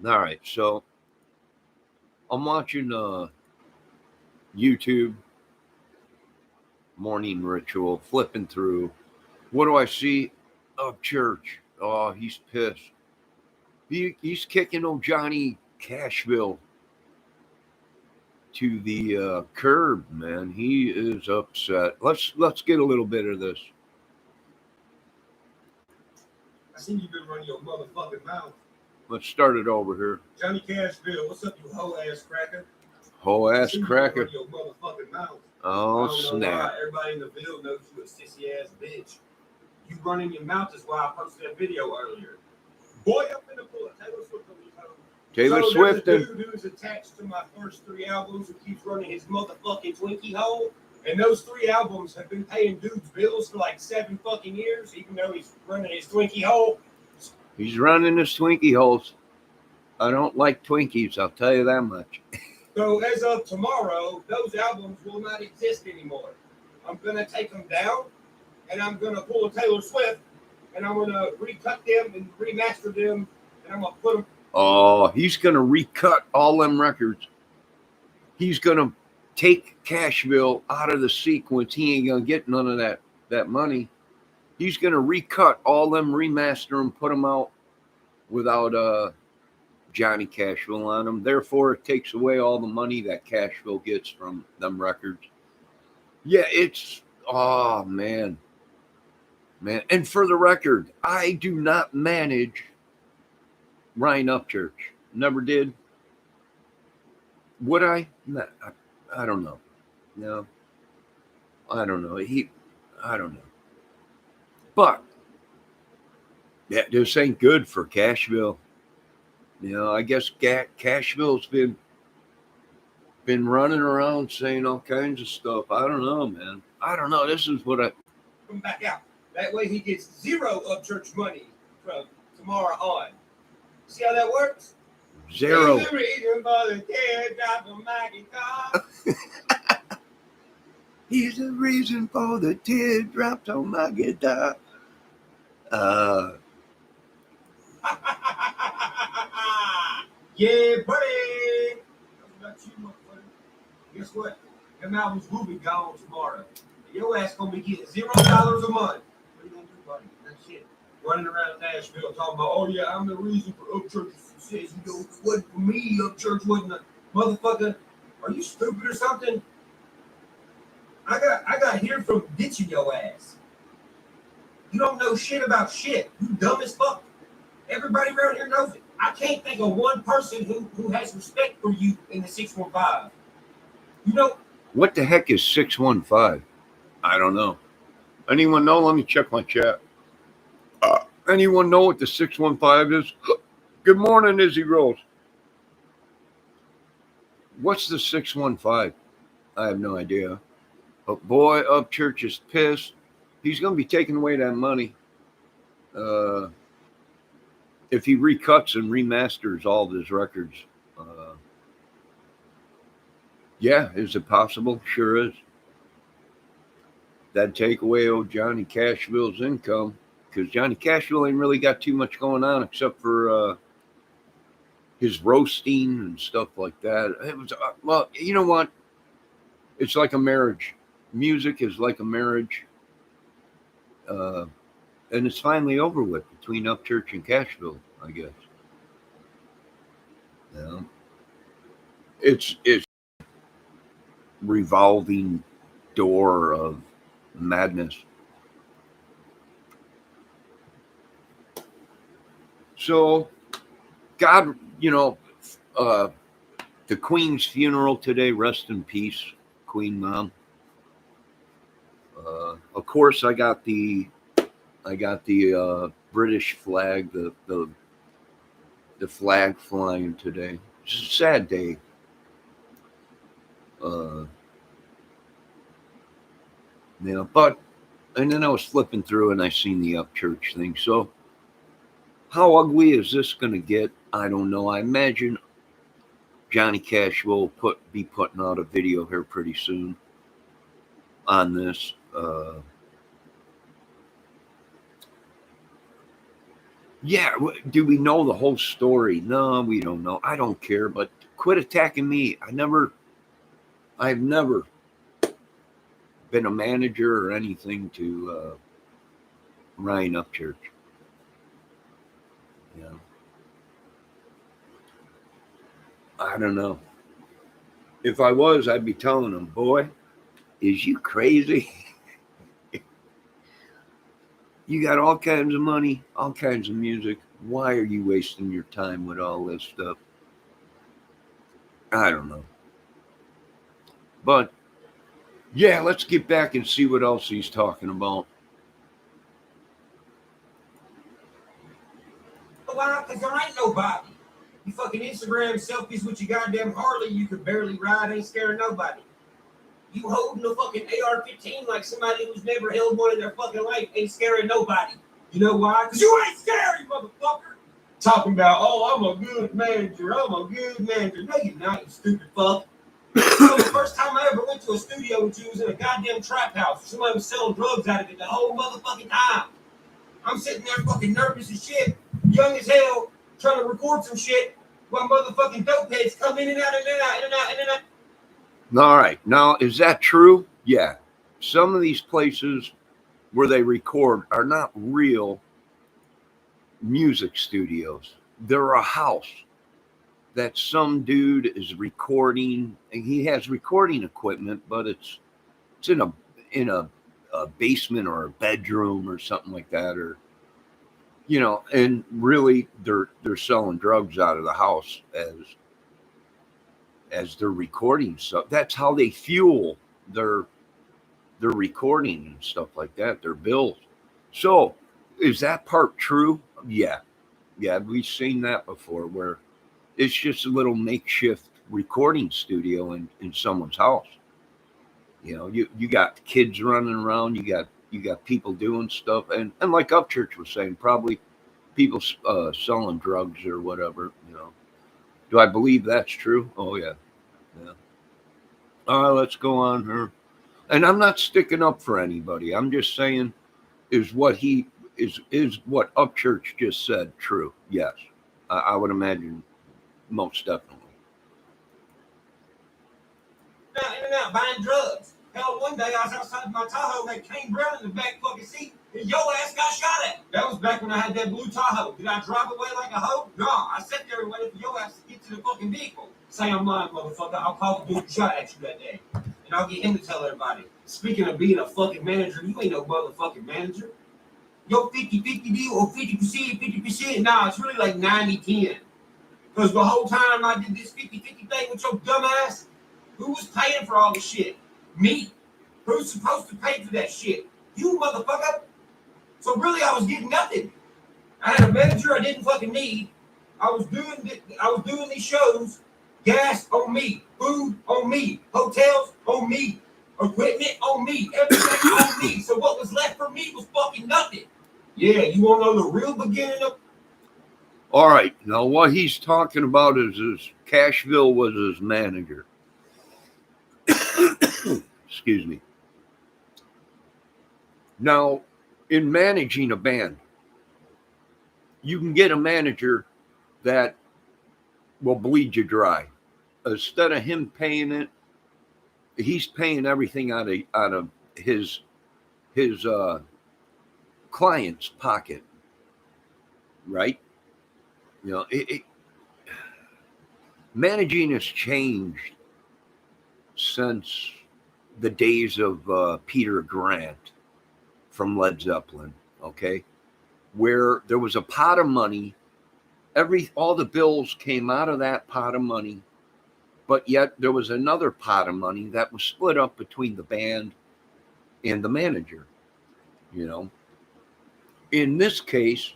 All right, so I'm watching YouTube morning ritual, flipping through. What do I see? Upchurch. Oh, he's pissed. He's kicking old Johnny Cashville to the curb, man. He is upset. Let's get a little bit of this. I seen you been running your motherfucking mouth. Let's start it over here. Johnny Cashville, what's up, you hoe ass cracker? Whole ass cracker. You your motherfucking mouth. Oh, I don't know snap. why. Everybody in the Ville knows you a sissy ass bitch. You running your mouth is why I posted that video earlier. Boy, I'm finna pull a Taylor Swift on these hoes. Taylor so Swift. There's a dude who's attached to my first 3 albums who keeps running his motherfucking Twinkie hole. And those 3 albums have been paying dude's bills for like 7 fucking years, even though he's running his Twinkie hole. He's running his Twinkie holes. I don't like Twinkies, I'll tell you that much. So as of tomorrow, those albums will not exist anymore. I'm going to take them down, and I'm going to pull a Taylor Swift, and I'm going to recut them and remaster them, and I'm going to put them. Oh, he's going to recut all them records. He's going to take Cashville out of the sequence. He ain't going to get none of that money. He's going to recut all them, remaster them, put them out without Johnny Cashville on them. Therefore, it takes away all the money that Cashville gets from them records. Yeah, it's, oh, man. And for the record, I do not manage Ryan Upchurch. Never did. Would I? No, I don't know. No. I don't know. I don't know. But yeah, this ain't good for Cashville. You know, I guess Cashville's been running around saying all kinds of stuff. I don't know, man. I don't know. This is what I Come back out. That way he gets 0 Upchurch money from tomorrow on. See how that works? 0. He's the reason for the teardrop on my guitar. He's the reason for the teardrops on my guitar. Yeah, buddy. That's about you, motherfucker. Guess what? Them albums will be gone tomorrow. Your ass gonna be getting $0 a month. What are you gonna do, buddy? That shit. Running around Nashville talking about, oh yeah, I'm the reason for Upchurch's success. You know, it wasn't for me. Upchurch wasn't a motherfucker. Are you stupid or something? I got here from ditching your ass. You don't know shit about shit. You dumb as fuck. Everybody around here knows it. I can't think of one person who has respect for you in the 615. You know what the heck is 615? I don't know. Anyone know? Let me check my chat. Anyone know what the 615 is? Good morning, Izzy Rose. What's the 615? I have no idea. But boy, Upchurch is pissed. He's going to be taking away that money. If he recuts and remasters all of his records. Yeah, is it possible? Sure is. That'd take away old Johnny Cashville's income, because Johnny Cashville ain't really got too much going on except for his roasting and stuff like that. It was well, you know what? It's like a marriage. Music is like a marriage, and it's finally over with between Upchurch and Cashville, I guess. Yeah. It's revolving door of madness. So, God, you know, the Queen's funeral today. Rest in peace, Queen Mom. Of course, I got the British flag, the flag flying today. It's a sad day. You know, but and then I was flipping through and I seen the Upchurch thing. So how ugly is this going to get? I don't know. I imagine Johnny Cash will be putting out a video here pretty soon on this. Yeah, do we know the whole story? No, we don't know. I don't care, but quit attacking me. I've never been a manager or anything to Ryan Upchurch. You know, I don't know. If I was, I'd be telling him, boy, is you crazy? You got all kinds of money, all kinds of music. Why are you wasting your time with all this stuff? I don't know. But yeah, let's get back and see what else he's talking about. Why? Because there ain't nobody. You fucking Instagram selfies with your goddamn Harley, you could barely ride, ain't scaring nobody. You holding a fucking AR-15 like somebody who's never held one in their fucking life ain't scaring nobody. You know why? Because you ain't scary, motherfucker. Talking about, oh, I'm a good manager. I'm a good manager. No, you're not, you stupid fuck. So the first time I ever went to a studio with you was in a goddamn trap house. Somebody was selling drugs out of it the whole motherfucking time. I'm sitting there fucking nervous as shit, young as hell, trying to record some shit while motherfucking dope heads come in and out, in and out, in and out, in and out. All right. Now, is that true? Yeah. Some of these places where they record are not real music studios. They're a house that some dude is recording, and he has recording equipment, but it's in a basement or a bedroom or something like that, or and really they're selling drugs out of the house as they're recording stuff. That's how they fuel their recording and stuff like that, their bills. So is that part true? Yeah. Yeah, we've seen that before where it's just a little makeshift recording studio in someone's house. You got kids running around, you got people doing stuff, and like Upchurch was saying, probably people selling drugs or whatever. Do I believe that's true? Oh yeah. Yeah. Let's go on here. And I'm not sticking up for anybody. I'm just saying, is what he is what Upchurch just said true? Yes, I would imagine most definitely. In and out buying drugs. Hell, one day I was outside my Tahoe and that came Brown in the back fucking seat and your ass got shot at. That was back when I had that blue Tahoe. Did I drive away like a hoe? No, I sat there and waited for your ass to get to the fucking vehicle. Say I'm lying, motherfucker. I'll call the dude who shot at you that day. And I'll get him to tell everybody. Speaking of being a fucking manager, you ain't no motherfucking manager. Yo, 50-50 deal or 50%, 50%. Nah, it's really like 90-10. Because the whole time I did this 50-50 thing with your dumb ass, who was paying for all the shit? Me. Who's supposed to pay for that shit? You, motherfucker. So really, I was getting nothing. I had a manager I didn't fucking need. I was doing these shows. Gas on me. Food on me. Hotels on me. Equipment on me. Everything on me. So what was left for me was fucking nothing. Yeah, you want to know the real beginning of... All right. Now, what he's talking about is Cashville was his manager. Excuse me. Now, in managing a band, you can get a manager that will bleed you dry. Instead of him paying it, he's paying everything out of his client's pocket, right? Managing has changed since the days of Peter Grant from Led Zeppelin, okay, where there was a pot of money. All the bills came out of that pot of money, but yet there was another pot of money that was split up between the band and the manager. In this case,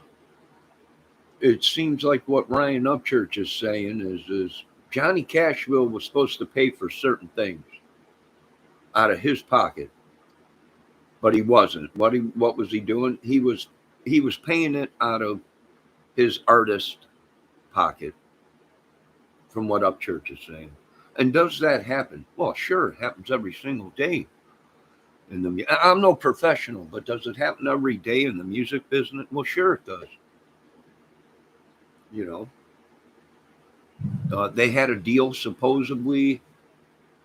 it seems like what Ryan Upchurch is saying is Johnny Cashville was supposed to pay for certain things out of his pocket, but he wasn't. What was he doing? He was paying it out of his artist pocket, from what Upchurch is saying. And does that happen? Well, sure, it happens every single day. I'm no professional, but does it happen every day in the music business? Well, sure it does. You know, they had a deal supposedly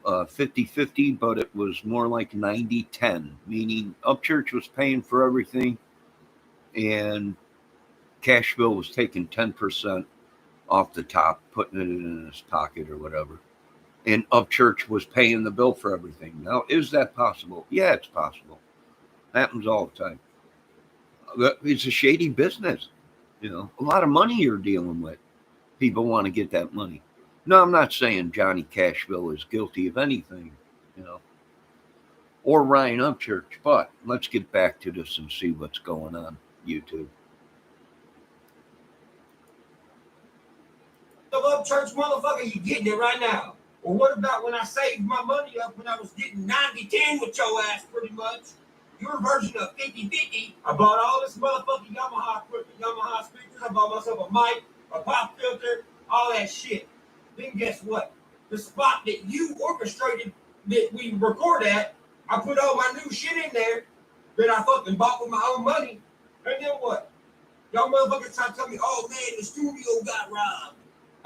50-50, but it was more like 90-10, meaning Upchurch was paying for everything and Cashville was taking 10% off the top, putting it in his pocket or whatever. And Upchurch was paying the bill for everything. Now, is that possible? Yeah, it's possible. Happens all the time. It's a shady business. You know, a lot of money you're dealing with. People want to get that money. No, I'm not saying Johnny Cashville is guilty of anything, you know, or Ryan Upchurch, but let's get back to this and see what's going on YouTube. The Upchurch motherfucker, you getting it right now. Well, what about when I saved my money up when I was getting 90-10 with your ass pretty much? Your version of 50-50. I bought all this motherfucking Yamaha equipment, Yamaha speakers. I bought myself a mic, a pop filter, all that shit. Then guess what? The spot that you orchestrated that we record at, I put all my new shit in there that I fucking bought with my own money. And then what? Y'all motherfuckers try to tell me, oh man, the studio got robbed.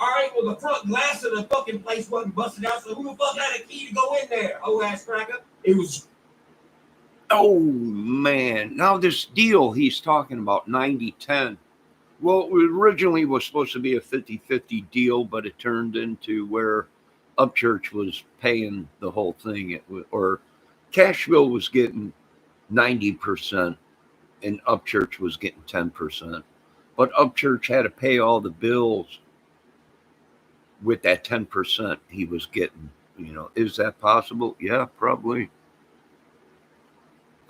All right, well, the front glass of the fucking place wasn't busted out, so who the fuck had a key to go in there? Oh, ass cracker. It was. Oh, man. Now, this deal he's talking about, 90-10. Well, it originally was supposed to be a 50-50 deal, but it turned into where Upchurch was paying the whole thing, or Cashville was getting 90% and Upchurch was getting 10%. But Upchurch had to pay all the bills with that 10% he was getting. You know, is that possible? Yeah, probably.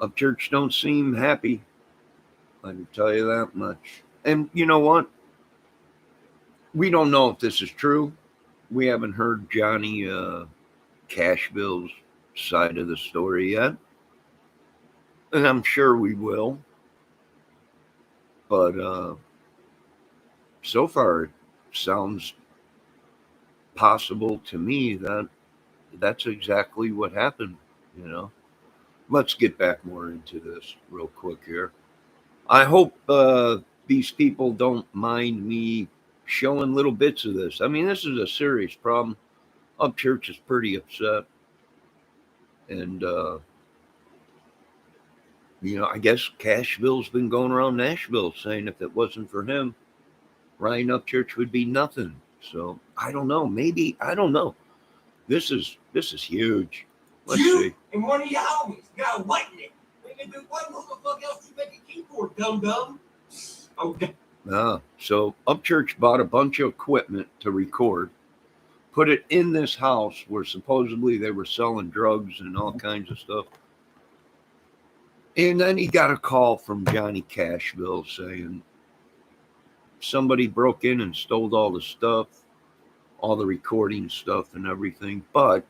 Upchurch don't seem happy. I can tell you that much. And you know what? We don't know if this is true. We haven't heard Johnny Cashville's side of the story yet. And I'm sure we will. But so far, it sounds possible to me that that's exactly what happened, you know. Let's get back more into this real quick here. I hope these people don't mind me showing little bits of this. I mean, this is a serious problem. Upchurch is pretty upset. And, you know, I guess Cashville's been going around Nashville saying if it wasn't for him, Ryan Upchurch would be nothing. So I don't know. Maybe, I don't know. This is huge. Let's see. And one of your homies got whiten it. What motherfucker else you make a keyboard, dum-dum? Okay. So Upchurch bought a bunch of equipment to record, put it in this house where supposedly they were selling drugs and all kinds of stuff. And then he got a call from Johnny Cashville saying somebody broke in and stole all the stuff, all the recording stuff and everything, but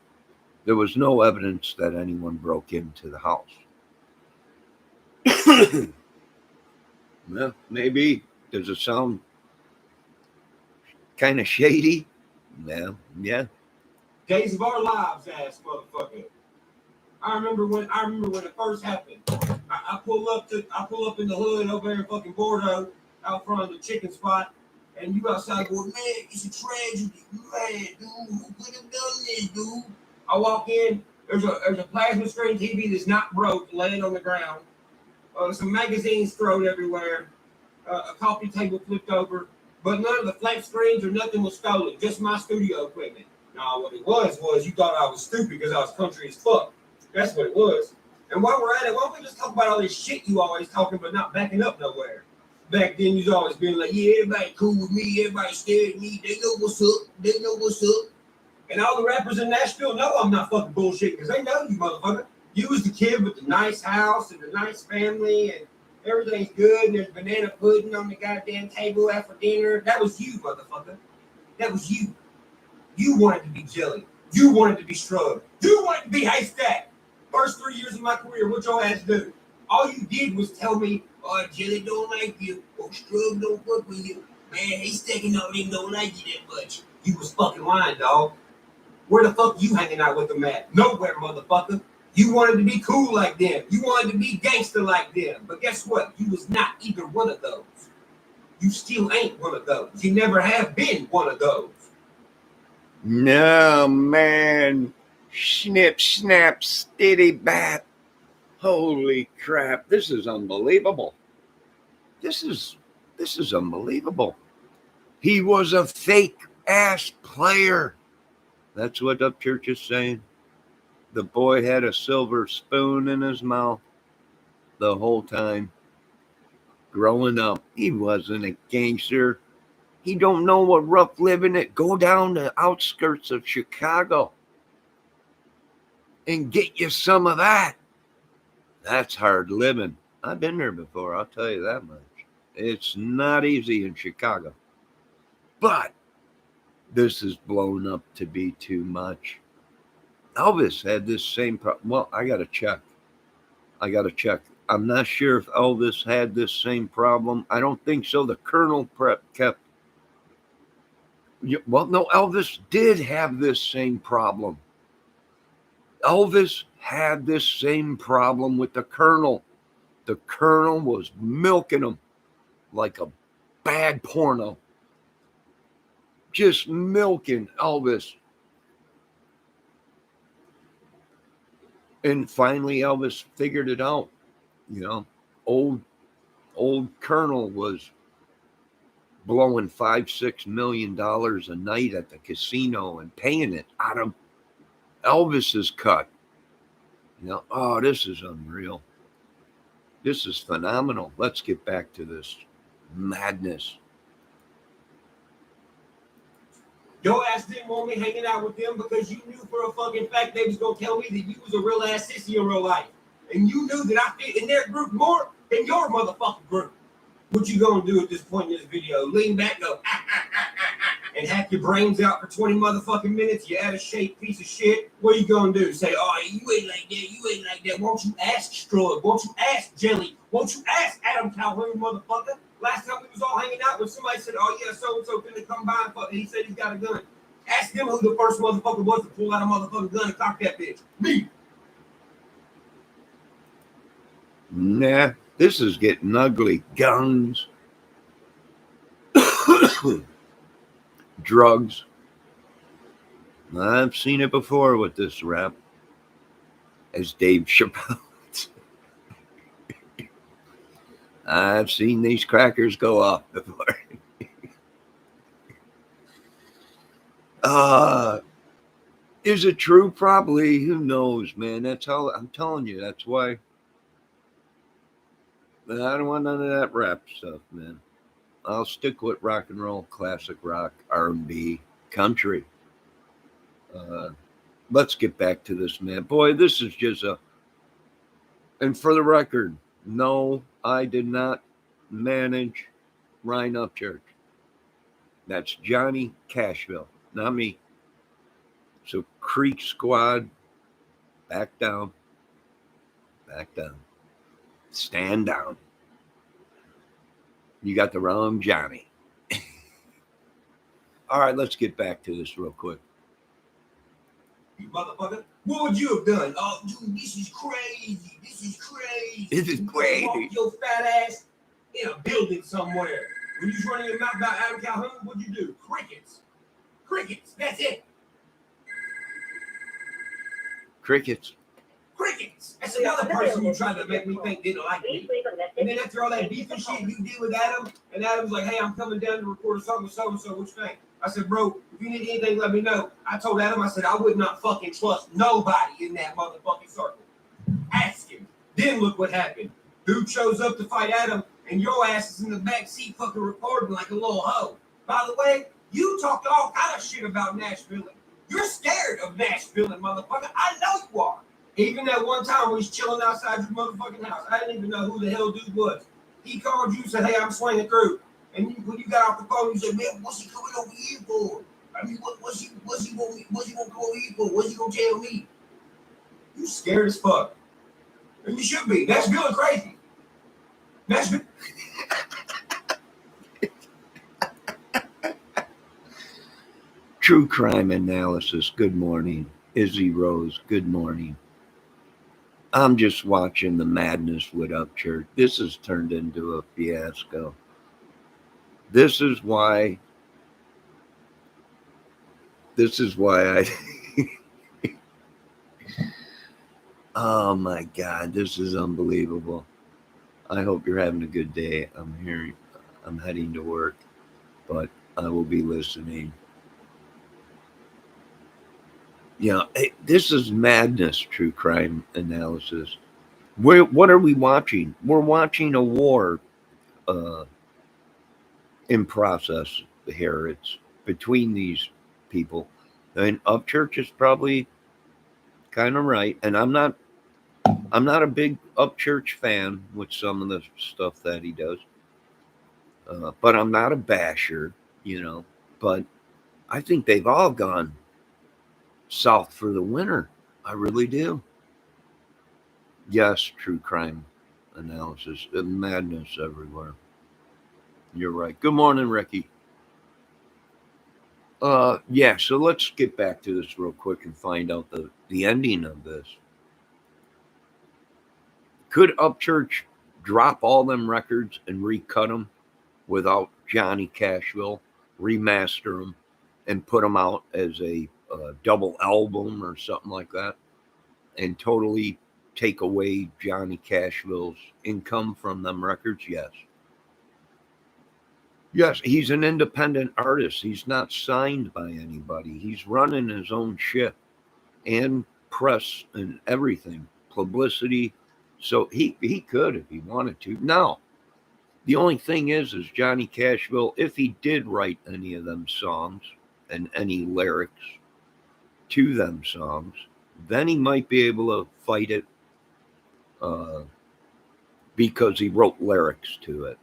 there was no evidence that anyone broke into the house. Well, maybe. Does it sound kind of shady? Yeah. Days of our lives, ass motherfucker. I remember when it first happened. I pull up in the hood over there in fucking Bordeaux, out front of the chicken spot, and you outside going, man, it's a tragedy, man, dude. Who could have done this, dude? I walk in. There's a plasma screen TV that's not broke, laying on the ground. Some magazines thrown everywhere. A coffee table flipped over. But none of the flat screens or nothing was stolen. Just my studio equipment. Now, what it was you thought I was stupid because I was country as fuck. That's what it was. And while we're at it, why don't we just talk about all this shit you always talking but not backing up nowhere? Back then, you was always being like, yeah, everybody cool with me. Everybody scared of me. They know what's up. They know what's up. And all the rappers in Nashville know I'm not fucking bullshit because they know you, motherfucker. You was the kid with the nice house and the nice family and everything's good and there's banana pudding on the goddamn table after dinner. That was you, motherfucker. That was you. You wanted to be Jelly. You wanted to be Strug. You wanted to be Haystack. First 3 years of my career, what your ass do? All you did was tell me, oh, Jelly don't like you. Oh, Strug don't fuck with you. Man, Haystack and all them don't like you that much. You was fucking lying, dog. Where the fuck you hanging out with them at? Nowhere, motherfucker. You wanted to be cool like them. You wanted to be gangster like them. But guess what? You was not either one of those. You still ain't one of those. You never have been one of those. No, man. Snip, snap, stitty bat. Holy crap. This is unbelievable. This is unbelievable. He was a fake ass player. That's what Upchurch is saying. The boy had a silver spoon in his mouth the whole time. Growing up, he wasn't a gangster. He don't know what rough living is. Go down the outskirts of Chicago and get you some of that. That's hard living. I've been there before, I'll tell you that much. It's not easy in Chicago. But this is blown up to be too much. Elvis had this same problem. Well, I got to check. I'm not sure if Elvis had this same problem. I don't think so. The Colonel kept. Well, no, Elvis did have this same problem. Elvis had this same problem with the Colonel. The Colonel was milking him like a bad porno. Just milking Elvis. And finally, Elvis figured it out. You know, old Colonel was blowing $5-6 million a night at the casino and paying it out of Elvis's cut. You know, oh, this is unreal. This is phenomenal. Let's get back to this madness. Your ass didn't want me hanging out with them because you knew for a fucking fact they was gonna tell me that you was a real ass sissy in real life. And you knew that I fit in their group more than your motherfucking group. What you gonna do at this point in this video? Lean back, go, and hack your brains out for 20 motherfucking minutes, you out of shape piece of shit. What are you gonna do? Say, oh, you ain't like that, you ain't like that. Won't you ask Strud? Won't you ask Jelly? Won't you ask Adam Calhoun, motherfucker? Last time we was all hanging out when somebody said, oh yeah, so-and-so finna come by and fuck, he said he's got a gun. Ask them who the first motherfucker was to pull out a motherfucking gun and cock that bitch. Me. Nah, this is getting ugly. Guns. Drugs. I've seen it before with this rap. As Dave Chappelle. I've seen these crackers go off before. Is it true? Probably. Who knows, man? That's how I'm telling you. That's why. I don't want none of that rap stuff, man. I'll stick with rock and roll, classic rock, R&B, country. Let's get back to this, man. Boy, this is just and for the record, no, I did not manage Ryan Upchurch. That's Johnny Cashville, not me. So Creek Squad, back down. Stand down. You got the wrong Johnny. All right, let's get back to this real quick. You motherfucker, what would you have done? Oh, dude, this is crazy. This is crazy. Walk your fat ass in a building somewhere. When you was running your mouth about Adam Calhoun, what'd you do? Crickets. That's it. Crickets. That's another person you tried to make me think didn't like me. And then after all that beef and shit you did with Adam, and Adam's like, hey, I'm coming down to record a song with so-and-so, what you think? I said, bro, if you need anything, let me know. I told Adam, I said, I would not fucking trust nobody in that motherfucking circle. Ask him. Then look what happened. Dude shows up to fight Adam, and your ass is in the back seat fucking recording like a little hoe. By the way, you talked all kind of shit about Nashville. You're scared of Nashville, motherfucker. I know you are. Even that one time when he's chilling outside your motherfucking house, I didn't even know who the hell dude was. He called you and said, hey, I'm swinging through. And when you got off the phone, you said, man, what's he coming over here for? I mean, what's he gonna come over here for? What's he gonna tell me? You scared as fuck. And you should be. Nashville is crazy. Nashville. True crime analysis. Good morning. Izzy Rose. Good morning. I'm just watching the madness with Upchurch. This has turned into a fiasco. This is why I oh my God, this is unbelievable. I hope you're having a good day. I'm heading to work, but I will be listening. This is madness, true crime analysis. What are we watching? We're watching a war uh, in process here. It's between these people. And Upchurch is probably kind of right. And I'm not a big Upchurch fan with some of the stuff that he does. But I'm not a basher, you know. But I think they've all gone south for the winter. I really do. Yes, true crime analysis. Madness everywhere. You're right. Good morning, Ricky. Yeah, so let's get back to this real quick and find out the ending of this. Could Upchurch drop all them records and recut them without Johnny Cashville, remaster them, and put them out as a double album or something like that, and totally take away Johnny Cashville's income from them records? Yes. Yes, he's an independent artist. He's not signed by anybody. He's running his own ship and press and everything, publicity. So he could if he wanted to. Now, the only thing is Johnny Cashville, if he did write any of them songs and any lyrics to them songs, then he might be able to fight it uh, because he wrote lyrics to it.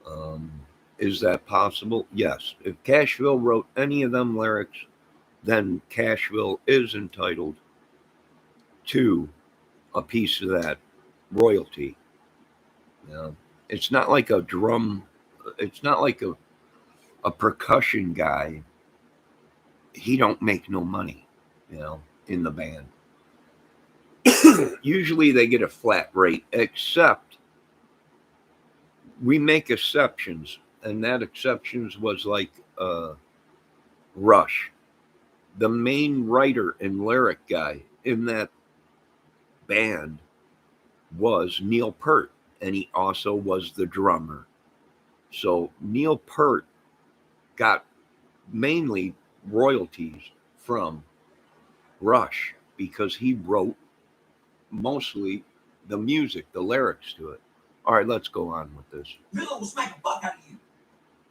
Um, is that possible? Yes. If Cashville wrote any of them lyrics, then Cashville is entitled to a piece of that royalty. You know, it's not like a drum. It's not like a percussion guy. He don't make no money, you know, in the band. Usually they get a flat rate, except we make exceptions, and that exceptions was like Rush, the main writer and lyric guy in that band was Neil Peart, and he also was the drummer. So Neil Peart got mainly royalties from Rush because he wrote mostly the music, the lyrics to it. All right, let's go on with this. Villa will smack a buck out of you.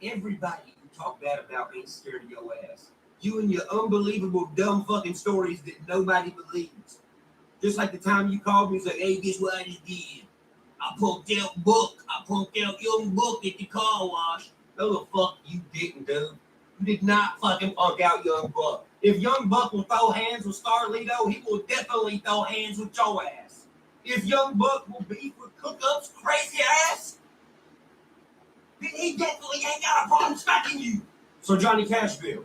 Everybody you talk bad about ain't scared of your ass. You and your unbelievable dumb fucking stories that nobody believes. Just like the time you called me and said, hey, guess what I just did? I punked out Buck. I punked out Young Buck at the car wash. No, the fuck you didn't, dude. You did not fucking punk out Young Buck. If Young Buck will throw hands with Starlito, he will definitely throw hands with your ass. If Young Buck will beef with Cookup's crazy ass, then he definitely ain't got a problem smacking you. So Johnny Cashville,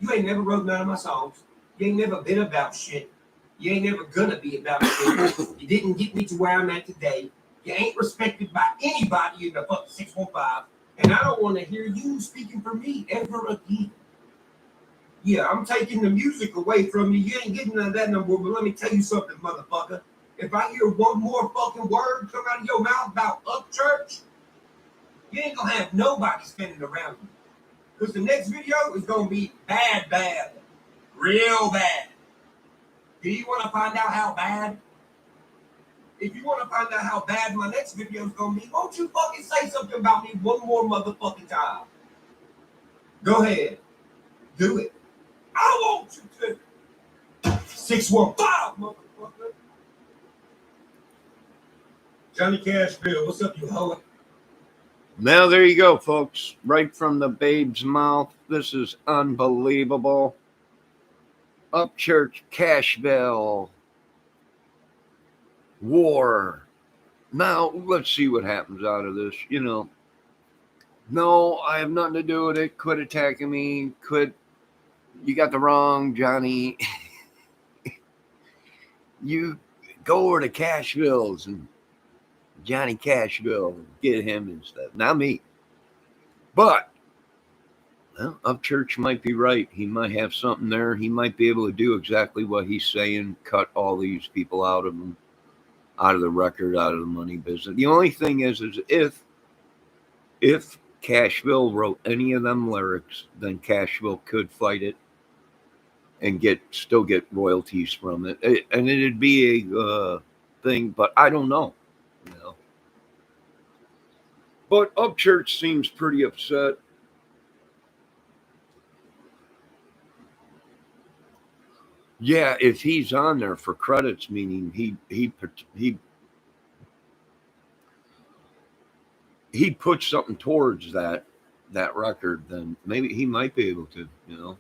you ain't never wrote none of my songs. You ain't never been about shit. You ain't never gonna be about shit. You didn't get me to where I'm at today. You ain't respected by anybody in the fucking 615. And I don't want to hear you speaking for me ever again. Yeah, I'm taking the music away from you. You ain't getting none of that no more. But let me tell you something, motherfucker. If I hear one more fucking word come out of your mouth about Upchurch, you ain't gonna have nobody standing around you. Because the next video is gonna be bad. Real bad. Do you want to find out how bad? If you want to find out how bad my next video is going to be, won't you fucking say something about me one more motherfucking time? Go ahead. Do it. I want you to. 615, motherfucker. Johnny Cashville, what's up, you hoe? Now, there you go, folks. Right from the babe's mouth. This is unbelievable. Upchurch, Cashville, war. Now, let's see what happens out of this. You know, no, I have nothing to do with it. Quit attacking me. You got the wrong Johnny. You go over to Cashville's and Johnny Cashville, get him and stuff. Not me. But well, Upchurch might be right. He might have something there. He might be able to do exactly what he's saying, cut all these people out of him, out of the record, out of the money business. The only thing is if Cashville wrote any of them lyrics, then Cashville could fight it and still get royalties from it, and it'd be a thing. But I don't know, you know. But Upchurch seems pretty upset. Yeah, if he's on there for credits, meaning he puts something towards that record, then maybe he might be able to, you know.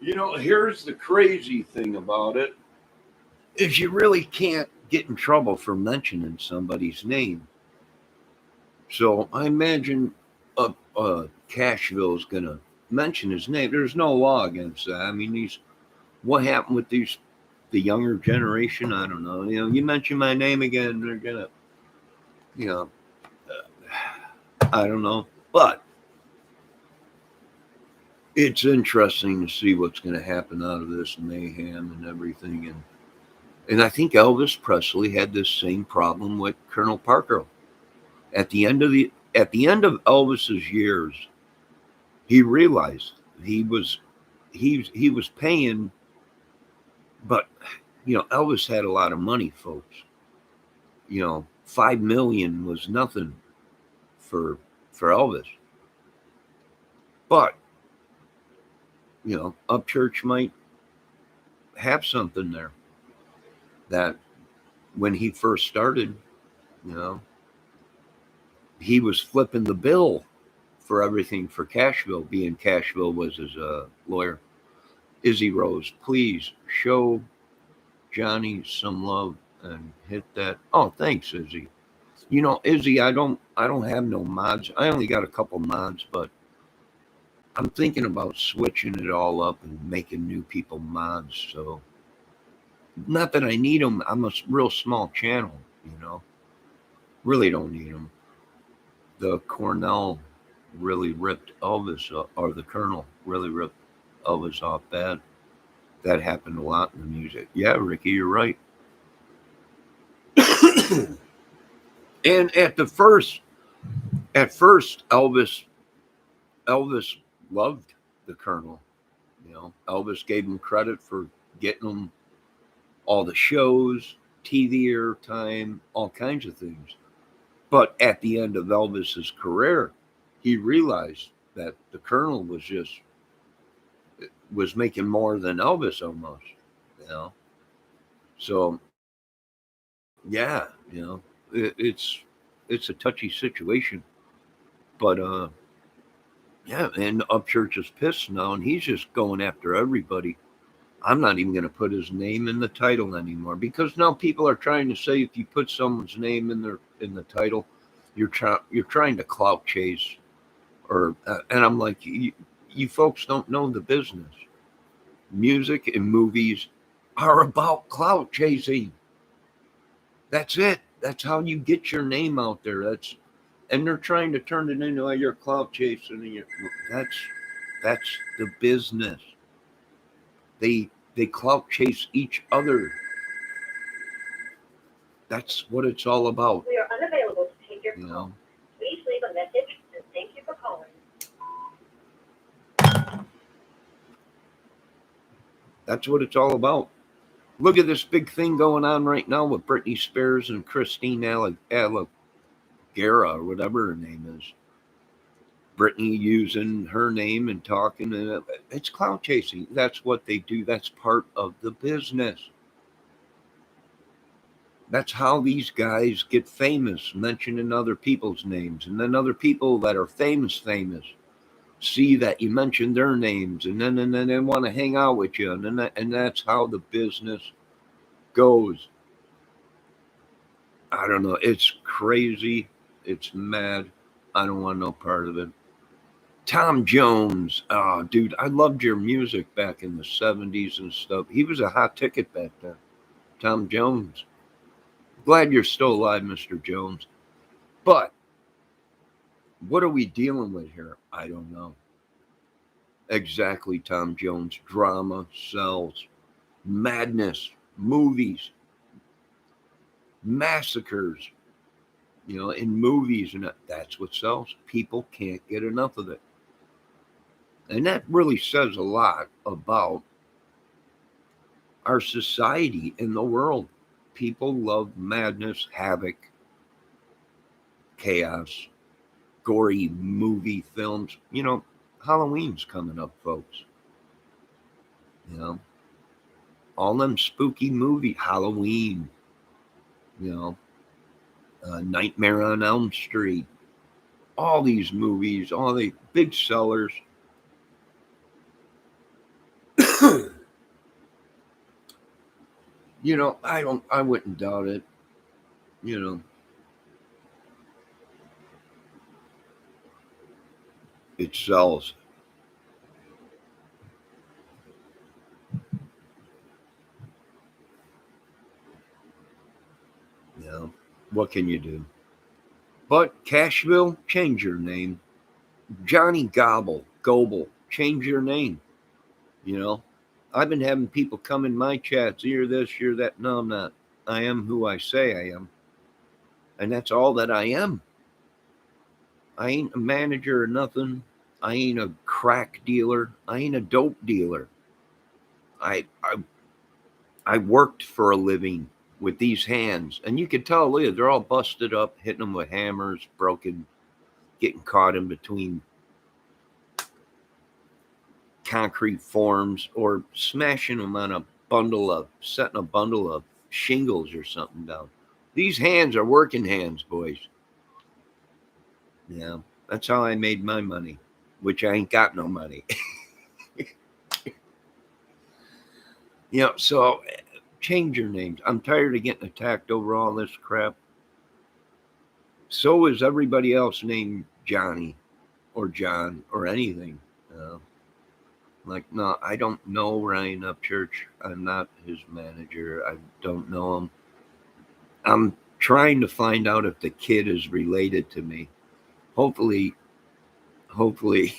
You know, here's the crazy thing about it is you really can't get in trouble for mentioning somebody's name. So I imagine Cashville's gonna mention his name. There's no law against that. I mean, what happened with the younger generation? I don't know. You know, you mention my name again, they're gonna, you know, I don't know. But it's interesting to see what's going to happen out of this mayhem and everything. And I think Elvis Presley had this same problem with Colonel Parker. At the end of Elvis's years, he realized he was paying, but you know, Elvis had a lot of money, folks. You know, 5 million was nothing for Elvis. But you know, Upchurch might have something there that when he first started, you know, he was flipping the bill for everything for Cashville, being Cashville was his lawyer. Izzy Rose, please show Johnny some love and hit that. Oh, thanks, Izzy. You know, Izzy, I don't have no mods. I only got a couple mods, but I'm thinking about switching it all up and making new people mods. So, not that I need them. I'm a real small channel, you know. Really don't need them. The Cornell really ripped Elvis off, or the Colonel really ripped Elvis off bad. That happened a lot in the music. Yeah, Ricky, you're right. And at first, Elvis loved the Colonel. You know, Elvis gave him credit for getting him all the shows, TV airtime, all kinds of things. But at the end of Elvis's career, he realized that the Colonel was making more than Elvis almost. You know, so yeah, you know, it's a touchy situation. But yeah, and Upchurch is pissed now, and he's just going after everybody. I'm not even going to put his name in the title anymore because now people are trying to say if you put someone's name in the title, you're trying to clout chase, or and I'm like, you folks don't know the business. Music and movies are about clout chasing. That's it. That's how you get your name out there. And they're trying to turn it into you're clout chasing. That's the business. They clout chase each other. That's what it's all about. We are unavailable to take your You call. know. Please leave a message and thank you for calling. That's what it's all about. Look at this big thing going on right now with Britney Spears and Christine Guerra or whatever her name is. Brittany using her name and talking, and it's clout chasing. That's what they do. That's part of the business. That's how these guys get famous, mentioning other people's names, and then other people that are famous see that you mentioned their names, and then they want to hang out with you, and that's how the business goes. I don't know. It's crazy. It's mad. I don't want no part of it. Tom Jones, oh, dude, I loved your music back in the '70s and stuff. He was a hot ticket back then. Tom Jones. Glad you're still alive, Mr. Jones. But what are we dealing with here? I don't know. Exactly, Tom Jones. Drama sells. Madness, movies, massacres, in movies, and that's what sells. People can't get enough of it. And that really says a lot about our society in the world. People love madness, havoc, chaos, gory movie films. Halloween's coming up, folks. You know, all them spooky movie, Halloween, you know, Nightmare on Elm Street, all these movies, all the big sellers. I wouldn't doubt it. You know, it sells. What can you do? But Cashville, change your name. Johnny Goble, change your name. You know, I've been having people come in my chats, you're this, you're that. No, I'm not. I am who I say I am. And that's all that I am. I ain't a manager or nothing. I ain't a crack dealer. I ain't a dope dealer. I I, I worked for a living with these hands. And you can tell, look, they're all busted up, hitting them with hammers, broken, getting caught in between concrete forms or smashing them on setting a bundle of shingles or something down. These hands are working hands, boys. Yeah, that's how I made my money, which I ain't got no money. So change your names. I'm tired of getting attacked over all this crap. So is everybody else named Johnny or John or anything. Like, no, I don't know Ryan Upchurch. I'm not his manager. I don't know him. I'm trying to find out if the kid is related to me. Hopefully, hopefully,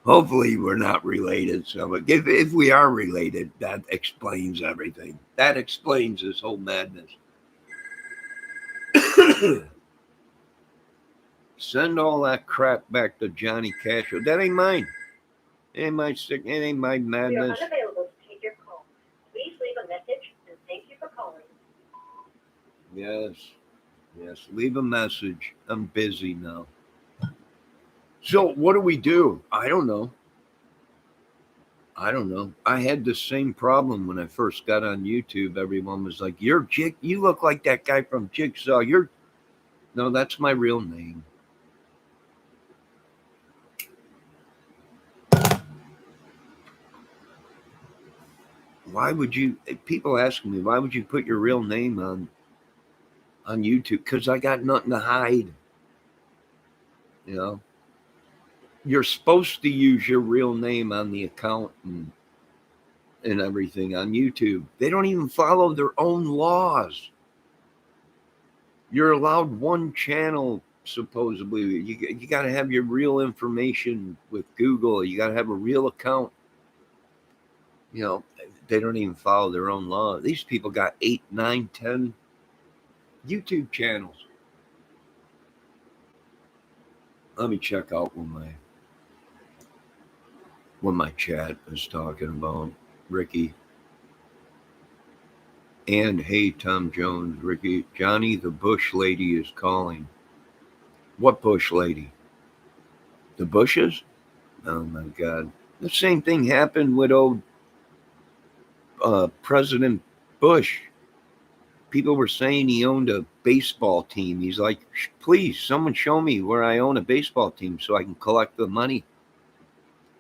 hopefully we're not related. So if we are related, that explains everything. That explains this whole madness. Send all that crap back to Johnny Cash. That ain't mine. It ain't my sick. It ain't my We are madness. unavailable to take your call. Please leave a message and thank you for calling. Yes, yes. Leave a message. I'm busy now. So what do we do? I don't know. I don't know. I had the same problem when I first got on YouTube. Everyone was like, "You're Jig. You look like that guy from Jigsaw." No, that's my real name. Why would you? People ask me, why would you put your real name on YouTube? Because I got nothing to hide. You know, you're supposed to use your real name on the account and everything on YouTube. They don't even follow their own laws. You're allowed one channel supposedly. You got to have your real information with Google. You got to have a real account. You know, they don't even follow their own law. These people got 8, 9, 10 YouTube channels. Let me check out what my chat is talking about. Ricky. And hey, Tom Jones, Ricky, Johnny, the Bush lady is calling. What Bush lady? The Bushes? Oh my God. The same thing happened with old President Bush. People were saying he owned a baseball team. He's like, please, someone show me where I own a baseball team so I can collect the money.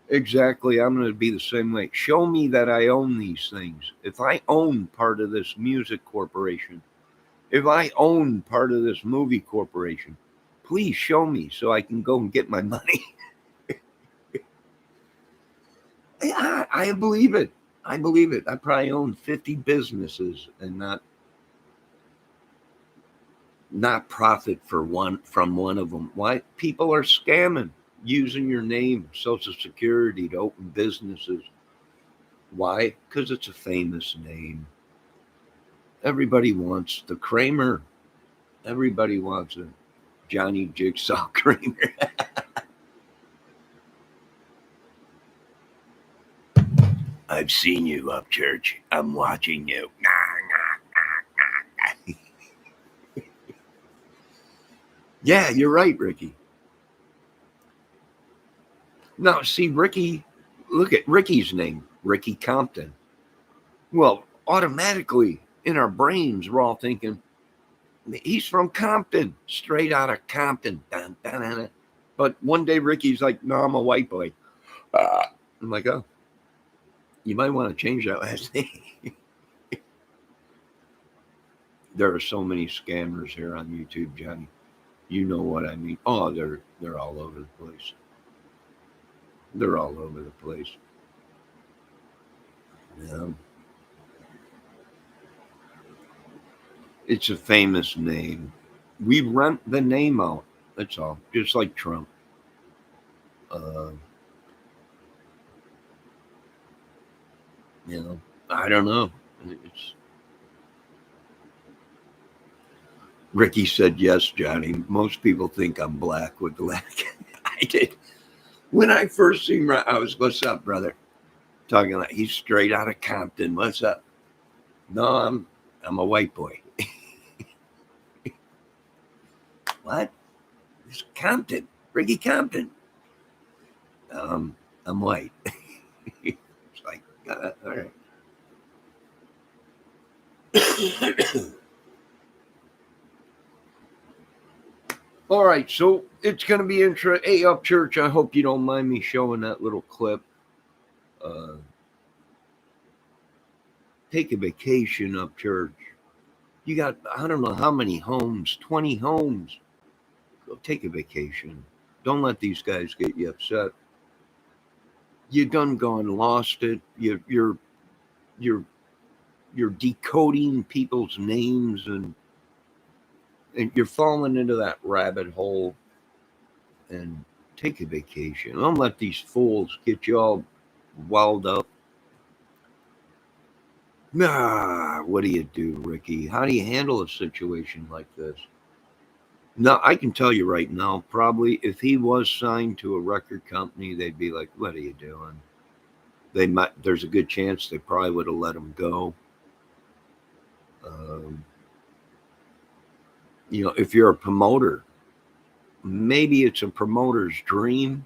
Exactly. I'm going to be the same way. Show me that I own these things. If I own part of this music corporation, if I own part of this movie corporation, please show me so I can go and get my money. I believe it. I believe it. I probably own 50 businesses and not profit from one of them. Why? People are scamming, using your name, Social Security to open businesses. Why? Because it's a famous name. Everybody wants the Kramer. Everybody wants a Johnny Jigsaw Kramer. I've seen you, Upchurch. I'm watching you. Yeah, you're right, Ricky. Now, see, Ricky, look at Ricky's name, Ricky Compton. Well, automatically in our brains, we're all thinking, he's from Compton, straight out of Compton. Dun, dun, dun, dun. But one day Ricky's like, no, I'm a white boy. I'm like, oh, you might want to change that last name. There are so many scammers here on YouTube, Johnny. You know what I mean. Oh, they're all over the place. They're all over the place. Yeah. It's a famous name. We rent the name out. That's all. Just like Trump. Uh, I don't know. It's Ricky said yes, Johnny. Most people think I'm black with black. I did. When I first seen him, I was, what's up, brother? Talking like he's straight out of Compton. What's up? No, I'm a white boy. What? It's Compton. Ricky Compton. I'm white. It's like, all right. All right, so it's going to be interesting. Hey, Upchurch, I hope you don't mind me showing that little clip. Take a vacation, Upchurch. You got, I don't know how many homes, 20 homes. Go take a vacation. Don't let these guys get you upset. You done gone lost it. You're decoding people's names and you're falling into that rabbit hole. And take a vacation. Don't let these fools get you all welled up. Nah, what do you do, Ricky? How do you handle a situation like this? Now, I can tell you right now, probably if he was signed to a record company, they'd be like, what are you doing? There's a good chance they probably would have let him go. If you're a promoter, maybe it's a promoter's dream.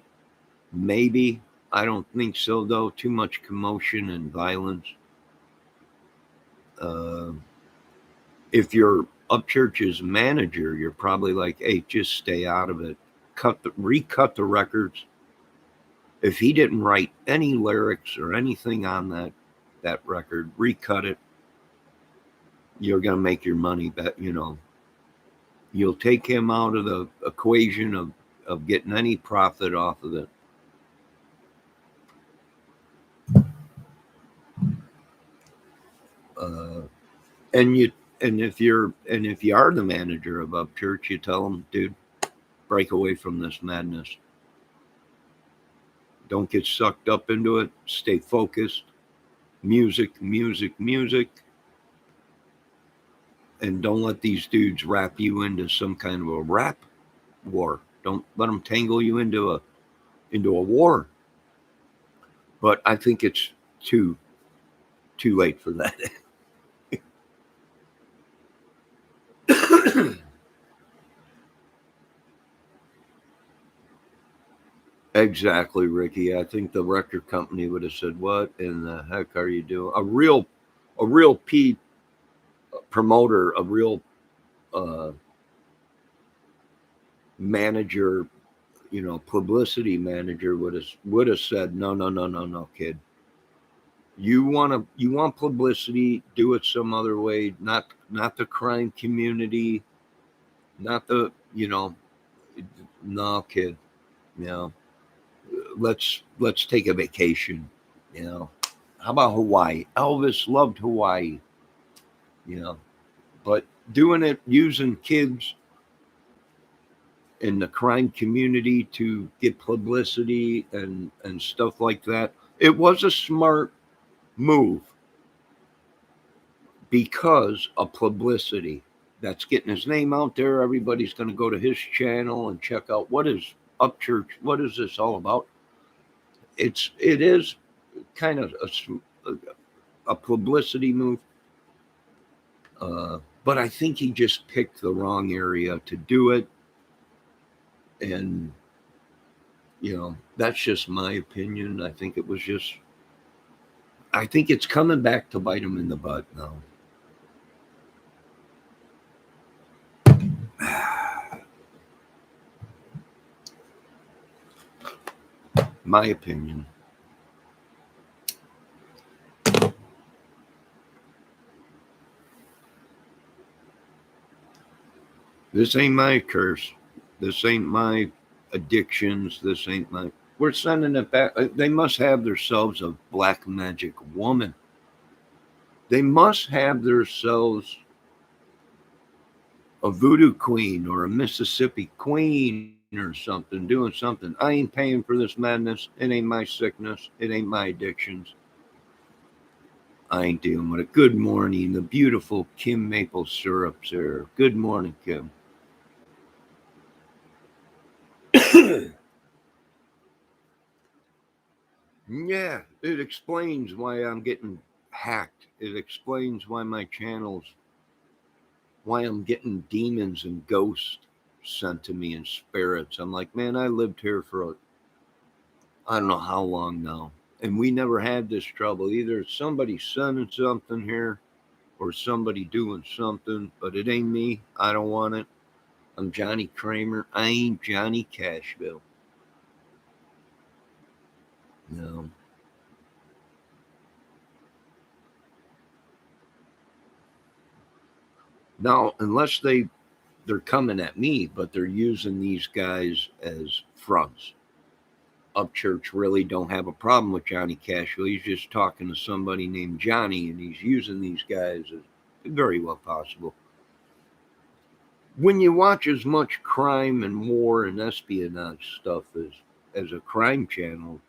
Maybe. I don't think so, though. Too much commotion and violence. If you're Upchurch's manager, you're probably like, hey, just stay out of it. Recut the records. If he didn't write any lyrics or anything on that record, recut it. You're going to make your money back. You'll take him out of the equation of getting any profit off of it. And if you are the manager of Upchurch, you tell them, dude, break away from this madness. Don't get sucked up into it. Stay focused. Music, music, music. And don't let these dudes wrap you into some kind of a rap war. Don't let them tangle you into a war. But I think it's too late for that. Exactly, Ricky. I think the record company would have said, "What in the heck are you doing?" A real P promoter, a real uh, manager, publicity manager would have said, "No, no, no, no, no, kid. You want publicity? Do it some other way. Not the crime community. Not the no, kid. You know, let's take a vacation. You know, how about Hawaii? Elvis loved Hawaii. You know, but doing it using kids in the crime community to get publicity and stuff like that. It was a smart move because of publicity. That's getting his name out there. Everybody's going to go to his channel and check out what is upchurch. What is this all about? It is kind of a publicity move, but I think he just picked the wrong area to do it, and that's just my opinion. I think it was just. I think it's coming back to bite him in the butt now. My opinion. This ain't my curse. This ain't my addictions. This ain't my. We're sending it back. They must have themselves a black magic woman. They must have themselves a voodoo queen or a Mississippi queen or something doing something. I ain't paying for this madness. It ain't my sickness. It ain't my addictions. I ain't dealing with it. Good morning. The beautiful Kim Maple Syrup's here. Good morning, Kim. Yeah, it explains why I'm getting hacked. It explains why my channels, why I'm getting demons and ghosts sent to me and spirits. I'm like, man, I lived here for I don't know how long now. And we never had this trouble. Either it's somebody sending something here or somebody doing something, but it ain't me. I don't want it. I'm Johnny Kramer. I ain't Johnny Cashville. No. Now, unless they're coming at me, but they're using these guys as fronts. Upchurch really don't have a problem with Johnny Cashville. He's just talking to somebody named Johnny, and he's using these guys as very well possible. When you watch as much crime and war and espionage stuff as a crime channel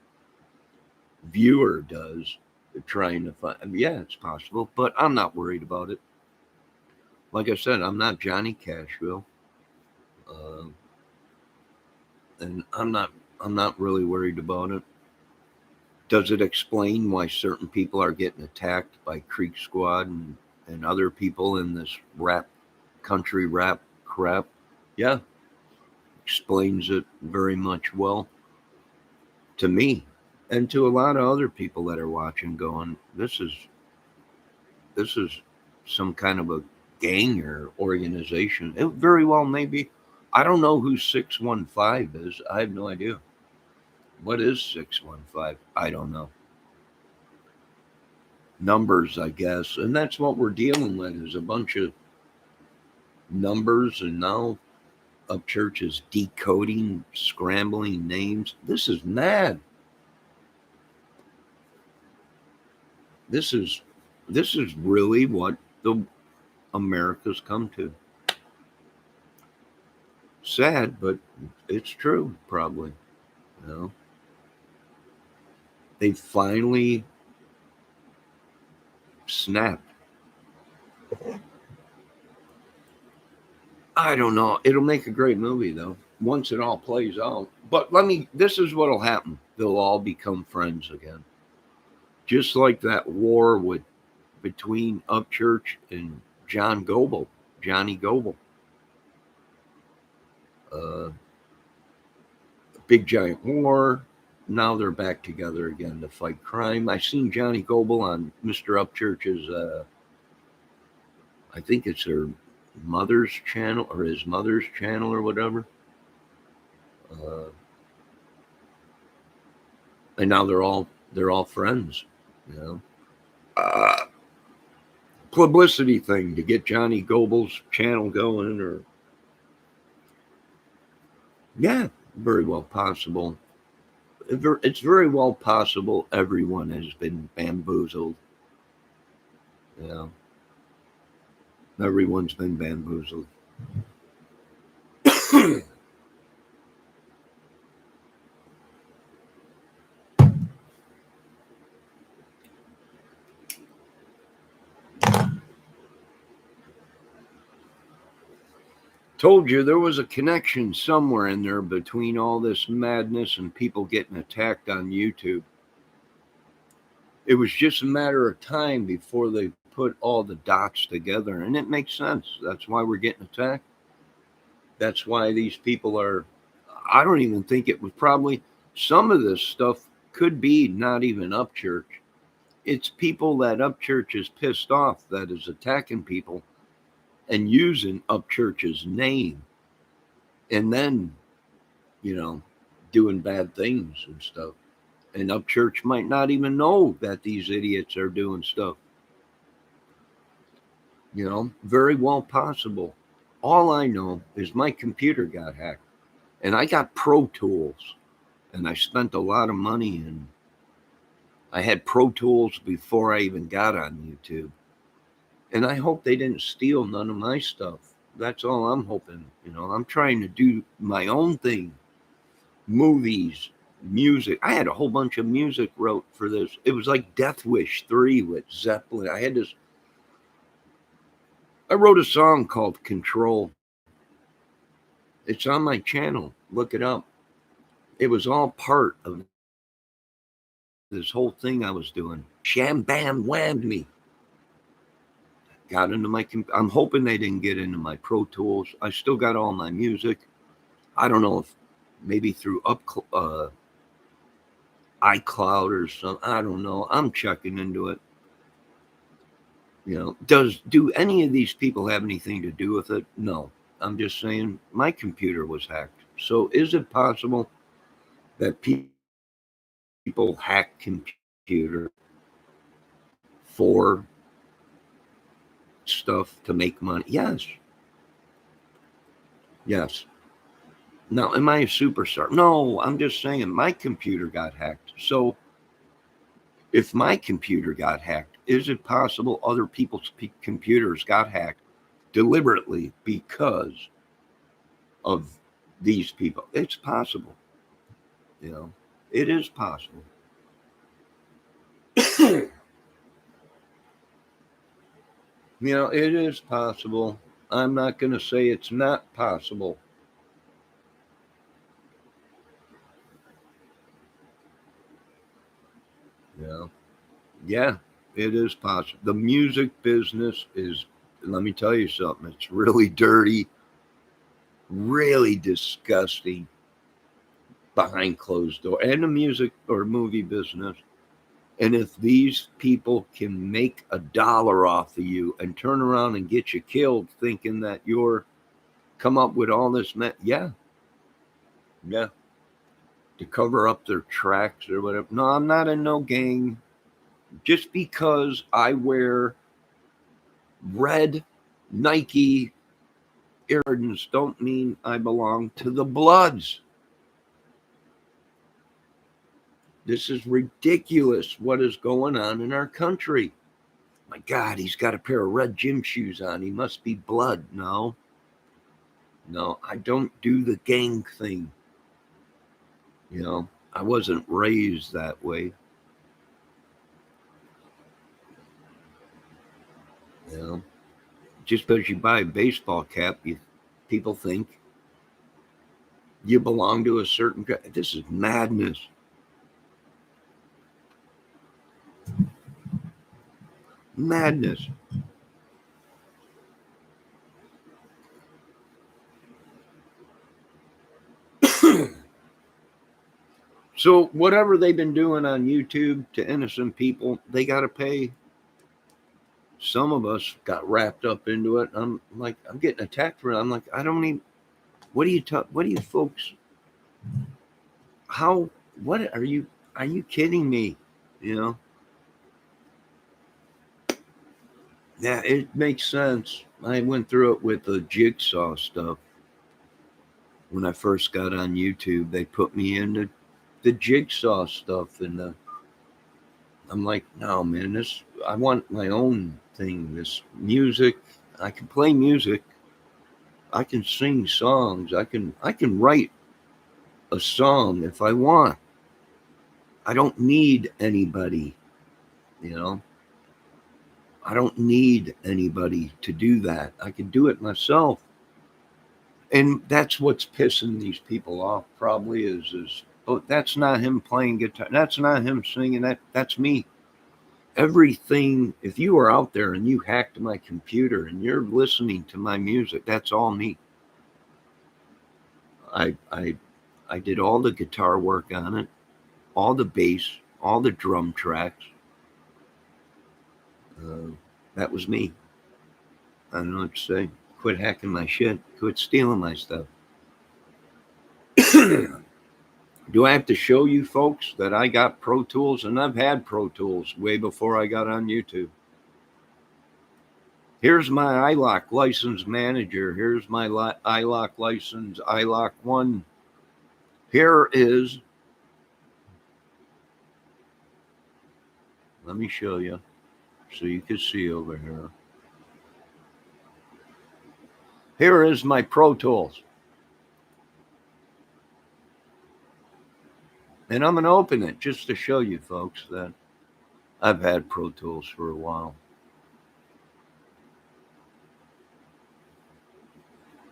viewer does, they're trying to find. I mean, yeah, it's possible, but I'm not worried about it. Like I said, I'm not Johnny Cashville, uh, and I'm not really worried about it. Does it explain why certain people are getting attacked by Creek Squad and other people in this country rap crap? Yeah, explains it very much well to me and to a lot of other people that are watching going, this is some kind of a gang or organization. It very well may be. I don't know who 615 is. I have no idea. What is 615? I don't know. Numbers, I guess. And that's what we're dealing with is a bunch of numbers, and now Upchurch is decoding, scrambling names. This is mad. This is really what the America's come to. Sad, but it's true, probably. You know, they finally snapped. I don't know. It'll make a great movie though, once it all plays out. But this is what'll happen. They'll all become friends again. Just like that war between Upchurch and Johnny Goble. Big giant war. Now they're back together again to fight crime. I seen Johnny Goble on Mr. Upchurch's. I think it's her mother's channel or his mother's channel or whatever. And now they're all friends. You know, publicity thing to get Johnny Goble's channel going, or yeah, very well possible. It's very well possible everyone has been bamboozled. You know, everyone's been bamboozled. Told you there was a connection somewhere in there between all this madness and people getting attacked on YouTube. It was just a matter of time before they put all the dots together, and it makes sense. That's why we're getting attacked. That's why these people are. I don't even think it was probably some of this stuff could be not even upchurch. It's people that upchurch is pissed off that is attacking people and using upchurch's name, and then doing bad things and stuff. And upchurch might not even know that these idiots are doing stuff. Very well possible. All I know is my computer got hacked, and I got Pro Tools, and I spent a lot of money, and I had Pro Tools before I even got on YouTube. And I hope they didn't steal none of my stuff. That's all I'm hoping. I'm trying to do my own thing. Movies, music. I had a whole bunch of music wrote for this. It was like Death Wish 3 with Zeppelin. I wrote a song called Control. It's on my channel. Look it up. It was all part of this whole thing I was doing. Sham bam whammed me. Got into my. I'm hoping they didn't get into my Pro Tools. I still got all my music. I don't know if maybe through iCloud or something. I don't know. I'm checking into it. Do any of these people have anything to do with it? No. I'm just saying my computer was hacked. So is it possible that people hack computer for stuff to make money? Yes. Now, am I a superstar? No, I'm just saying my computer got hacked. So if my computer got hacked, is it possible other people's computers got hacked deliberately because of these people? It's possible. It is possible. It is possible. I'm not going to say it's not possible. Yeah, it is possible. The music business is, let me tell you something, it's really dirty, really disgusting behind closed door. And the music or movie business. And if these people can make $1 off of you and turn around and get you killed thinking that you're come up with all this, yeah. To cover up their tracks or whatever. No, I'm not in no gang. Just because I wear red Nike Airjordans don't mean I belong to the Bloods. This is ridiculous what is going on in our country. My God, he's got a pair of red gym shoes on. He must be Blood. No, I don't do the gang thing. I wasn't raised that way. Just because you buy a baseball cap, people think you belong to a certain. This is madness. Madness. So whatever they've been doing on YouTube to innocent people, they got to pay. Some of us got wrapped up into it. I'm like, I'm getting attacked for it. I'm like, I don't even. What do you folks? How? What are you? Are you kidding me? You know? Yeah, it makes sense. I went through it with the jigsaw stuff when I first got on YouTube. They put me into the jigsaw stuff, and I'm like, no, man, this. I want my own thing. This music. I can play music. I can sing songs. I can write a song if I want. I don't need anybody, you know. I don't need anybody to do that. I can do it myself. And that's what's pissing these people off probably is oh, that's not him playing guitar. That's not him singing. That's me. Everything, if you are out there and you hacked my computer and you're listening to my music, that's all me. I did all the guitar work on it, all the bass, all the drum tracks. That was me. I don't know what to say. Quit hacking my shit. Quit stealing my stuff. Do I have to show you folks that I got Pro Tools? And I've had Pro Tools way before I got on YouTube. Here's my iLock license manager. Here's my iLock license, iLock 1. Here is, let me show you so you can see over here. Here is my Pro Tools. And I'm going to open it just to show you folks that I've had Pro Tools for a while.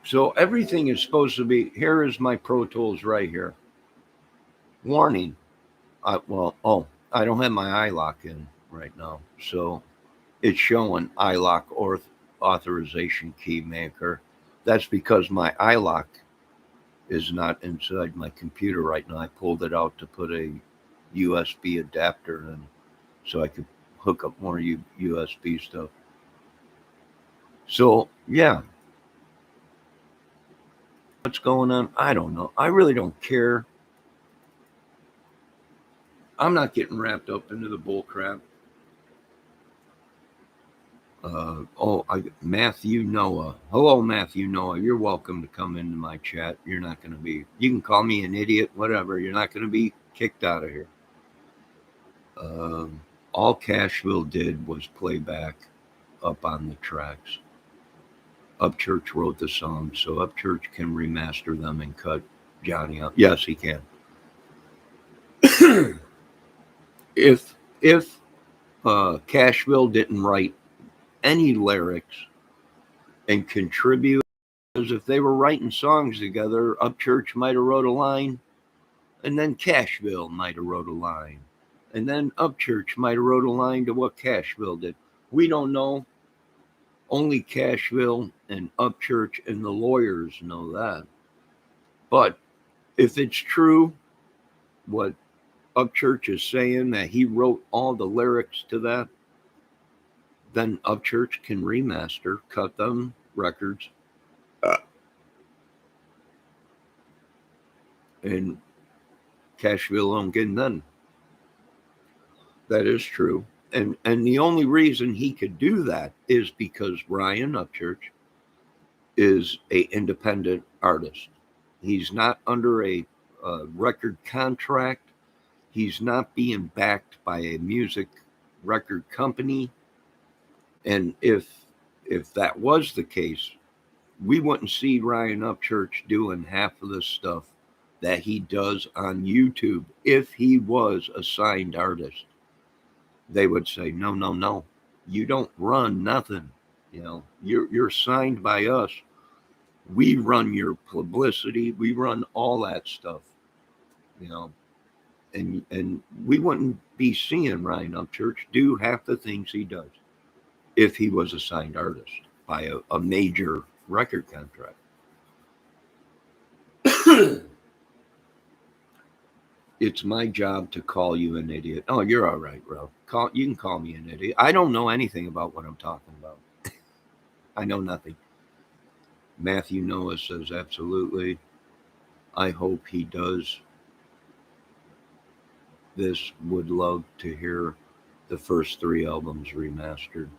So everything is supposed to be, here is my Pro Tools right here. Warning. I don't have my iLock in right now. So it's showing iLock authorization key maker. That's because my iLock is not inside my computer right now. I pulled it out to put a USB adapter in so I could hook up more USB stuff. So, yeah. What's going on? I don't know. I really don't care. I'm not getting wrapped up into the bull crap. Matthew Noah. Hello, Matthew Noah. You're welcome to come into my chat. You're not going to be, you can call me an idiot, whatever. You're not going to be kicked out of here. All Cashville did was play back up on the tracks. Upchurch wrote the song, so Upchurch can remaster them and cut Johnny out. Yes, he can. If Cashville didn't write any lyrics and contribute, because if they were writing songs together, Upchurch might have wrote a line, and then Cashville might have wrote a line, and then Upchurch might have wrote a line to what Cashville did. We don't know. Only Cashville and Upchurch and the lawyers know that. But if it's true, what Upchurch is saying, that he wrote all the lyrics to that, then Upchurch can remaster, cut them records, and Cashville won't get none. That is true. And the only reason he could do that is because Ryan Upchurch is an independent artist. He's not under a record contract. He's not being backed by a music record company. And if that was the case, we wouldn't see Ryan Upchurch doing half of the stuff that he does on YouTube if he was a signed artist. They would say, no, you don't run nothing. You know, you're signed by us. We run your publicity. We run all that stuff, you know, and we wouldn't be seeing Ryan Upchurch do half the things he does if he was a signed artist by a major record contract. it's my job to call you an idiot. Oh, you're all right, bro. You can call me an idiot. I don't know anything about what I'm talking about. I know nothing. Matthew Noah says absolutely. I hope he does this. Would love to hear the first 3 albums remastered.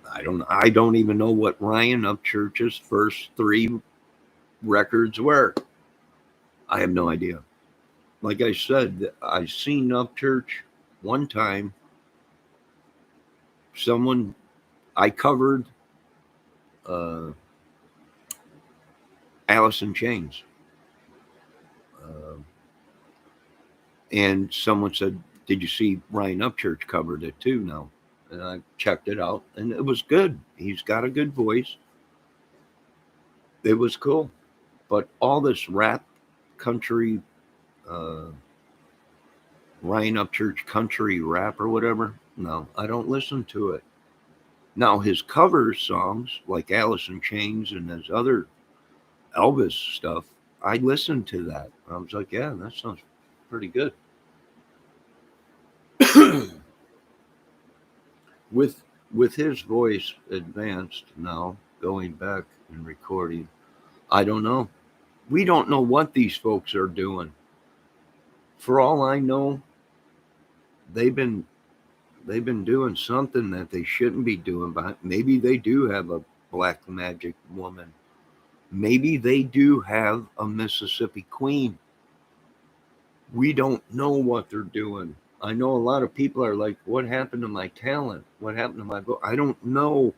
I don't even know what Ryan Upchurch's first 3 records were. I have no idea. Like I said, I seen Upchurch one time. Someone I covered uh, Alice in Chains, uh, and someone said, "Did you see Ryan Upchurch covered it too?" Now, and I checked it out, and it was good. He's got a good voice. It was cool, but all this rap, country, uh, Ryan Upchurch country rap or whatever. No, I don't listen to it. Now his cover songs like Alice in Chains and his other Elvis stuff, I listened to that. I was like, yeah, that sounds pretty good. with with his voice advanced now, going back and recording, I don't know. We don't know what these folks are doing. For all I know, they've been they've been doing something that they shouldn't be doing. But maybe they do have a black magic woman. Maybe they do have a Mississippi Queen. We don't know what they're doing. I know a lot of people are like, what happened to my talent? What happened to my book? I don't know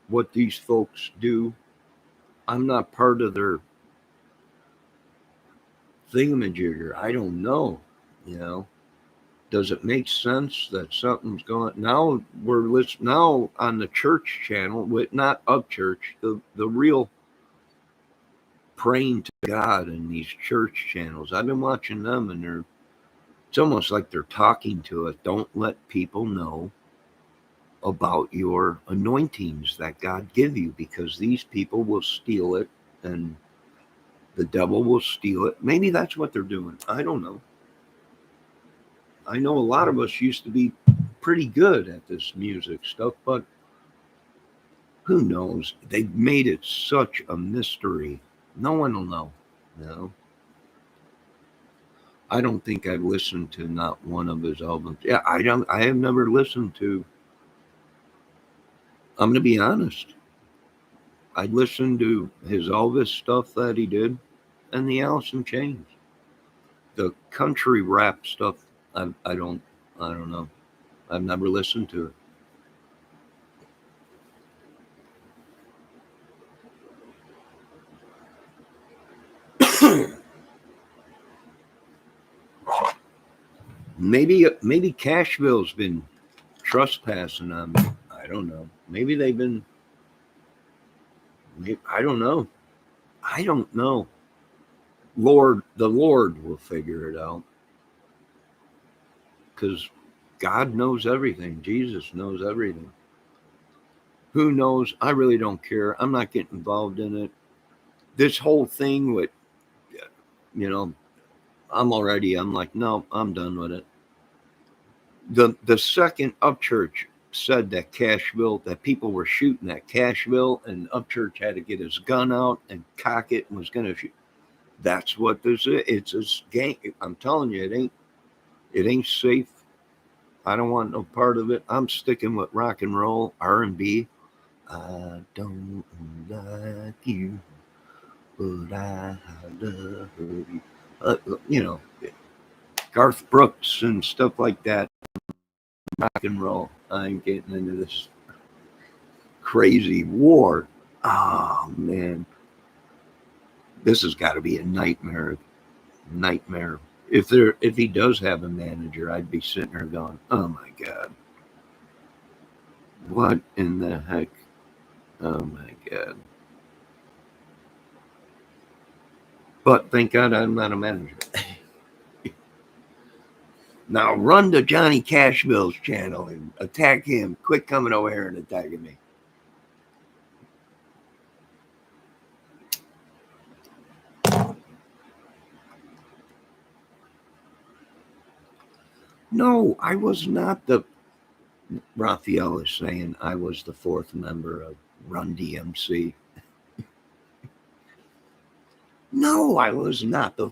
what these folks do. I'm not part of their thingamajigger. I don't know. You know, does it make sense that something's going now? We're listening now on the church channel with not Upchurch, the real praying to God in these church channels. I've been watching them, and it's almost like they're talking to us. Don't let people know about your anointings that God give you, because these people will steal it and the devil will steal it. Maybe that's what they're doing. I don't know. I know a lot of us used to be pretty good at this music stuff, but who knows? They've made it such a mystery. No one will know. No. I don't think I've listened to not one of his albums. Yeah, I have never listened to, I'm gonna be honest. I listened to his Elvis stuff that he did and the Alice in Chains. The country rap stuff, I don't, I don't know. I've never listened to it. Maybe Cashville's been trespassing on me. I don't know. Maybe they've been. I don't know. I don't know. The Lord will figure it out, because God knows everything. Jesus knows everything. Who knows? I really don't care. I'm not getting involved in it. This whole thing with, you know, I'm like, no, I'm done with it. The second Upchurch said that Cashville, that people were shooting at Cashville, and Upchurch had to get his gun out and cock it and was going to shoot. That's what this is. It's a gang. I'm telling you, it ain't safe. I don't want no part of it. I'm sticking with rock and roll, R&B. I don't like you, but I love you. You know, Garth Brooks and stuff like that. Rock and roll. I ain't getting into this crazy war. Oh man, this has got to be a nightmare. Nightmare. If he does have a manager, I'd be sitting there going, "Oh my god, what in the heck? Oh my god!" But thank God I'm not a manager. Now run to Johnny Cashville's channel and attack him. Quit coming over here and attacking me. No, I was not the. Raphael is saying I was the fourth member of Run DMC. No, I was not the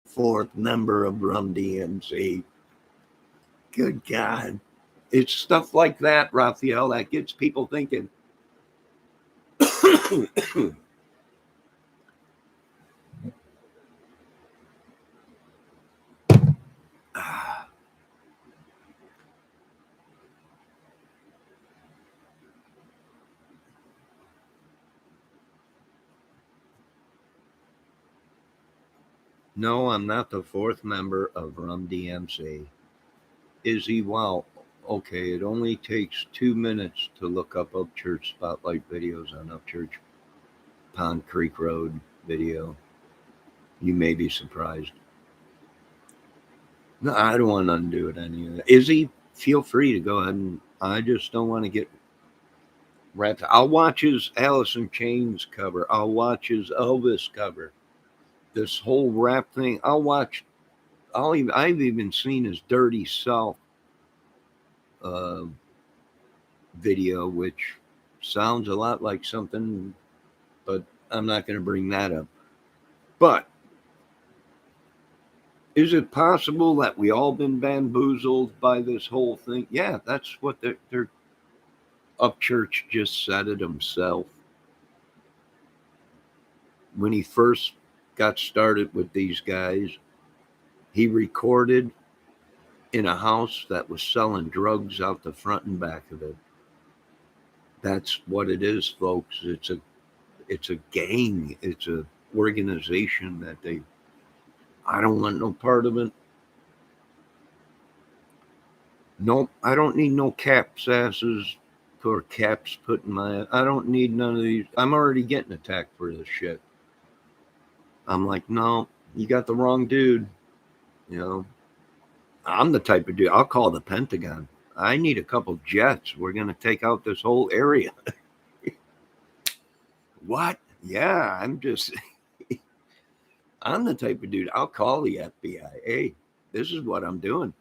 fourth member of Run DMC. Good God. It's stuff like that, Raphael, that gets people thinking. No, I'm not the fourth member of Rum DMC. Izzy, wow. Okay, it only takes 2 minutes to look up Upchurch Spotlight videos on Upchurch Pond Creek Road video. You may be surprised. No, I don't want to undo it any of that. Izzy, feel free to go ahead and I just don't want to get wrapped. I'll watch his Alice in Chains cover. I'll watch his Elvis cover. This whole rap thing. I've even seen his Dirty South uh, video, which sounds a lot like something, but I'm not going to bring that up. But is it possible that we all been bamboozled by this whole thing? Yeah, that's what they're Upchurch just said it himself. When he first got started with these guys, he recorded in a house that was selling drugs out the front and back of it. That's what it is, folks. It's a gang. It's a organization that I don't want no part of it. Nope, I don't need no caps asses or caps put in my. I don't need none of these. I'm already getting attacked for this shit. I'm like, no, you got the wrong dude. You know, I'm the type of dude. I'll call the Pentagon. I need a couple jets. We're gonna take out this whole area. What? Yeah, I'm the type of dude. I'll call the FBI. Hey, this is what I'm doing.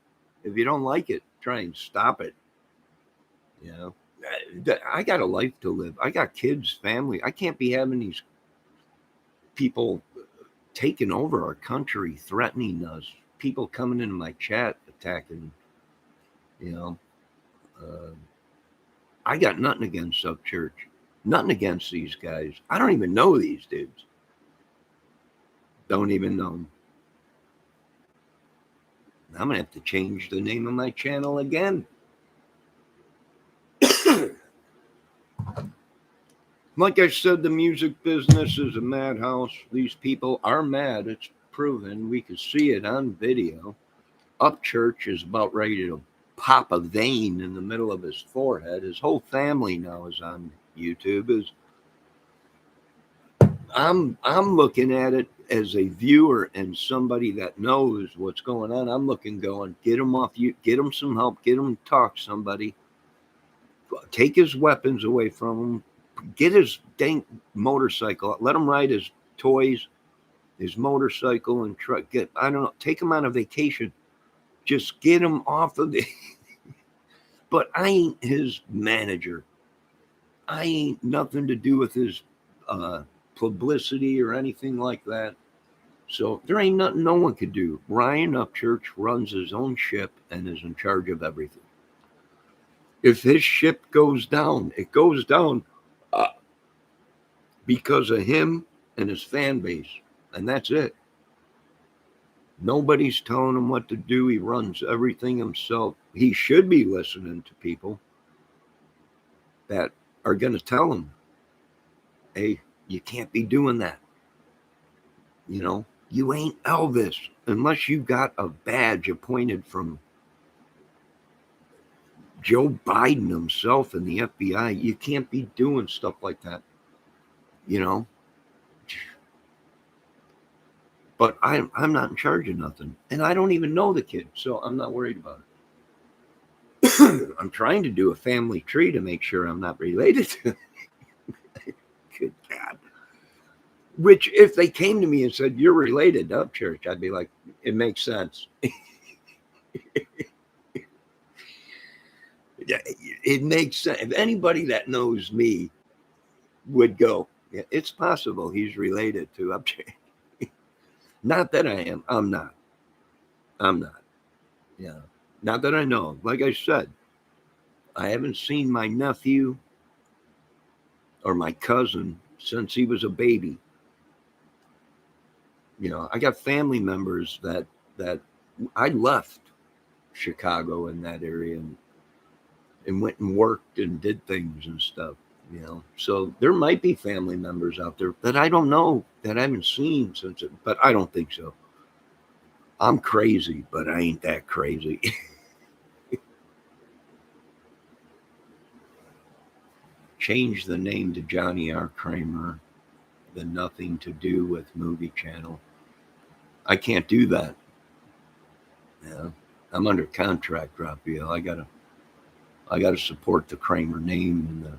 If you don't like it, try and stop it. You know, I got a life to live. I got kids, family. I can't be having these people taking over our country, threatening us. People coming into my chat, attacking. You know, uh, I got nothing against Upchurch. Nothing against these guys. I don't even know these dudes. Don't even know them. I'm gonna have to change the name of my channel again. Like I said, the music business is a madhouse. These people are mad. It's proven. We could see it on video. Upchurch is about ready to pop a vein in the middle of his forehead. His whole family now is on YouTube. I'm looking at it as a viewer and somebody that knows what's going on. I'm looking, going, get him off you, get him some help, get him to talk to somebody, take his weapons away from him, get his dang motorcycle, let him ride his toys, his motorcycle and truck. I don't know, take him on a vacation. Just get him off of the. But I ain't his manager. I ain't nothing to do with his publicity or anything like that. So there ain't nothing no one could do. Ryan Upchurch runs his own ship and is in charge of everything. If his ship goes down, it goes down because of him and his fan base. And that's it. Nobody's telling him what to do. He runs everything himself. He should be listening to people that are going to tell him, hey, you can't be doing that. You know, you ain't Elvis unless you got a badge appointed from Joe Biden himself and the FBI. You can't be doing stuff like that, you know. But I'm not in charge of nothing, and I don't even know the kid, so I'm not worried about it. I'm trying to do a family tree to make sure I'm not related to. Good God. Which, if they came to me and said, you're related to Upchurch, I'd be like, it makes sense. It makes sense. If anybody that knows me would go, yeah, it's possible he's related to upchurch. Not that I am. I'm not. I'm not. Yeah. Not that I know. Like I said, I haven't seen my nephew or my cousin since he was a baby. I got family members that I left Chicago in that area and went and worked and did things and stuff. So there might be family members out there that I don't know, that I haven't seen since but I don't think so. I'm crazy, but I ain't that crazy. Change the name to Johnny R. Kramer, the Nothing to Do with Movie Channel. I can't do that. I'm under contract, Raphael. I gotta support the Kramer name, and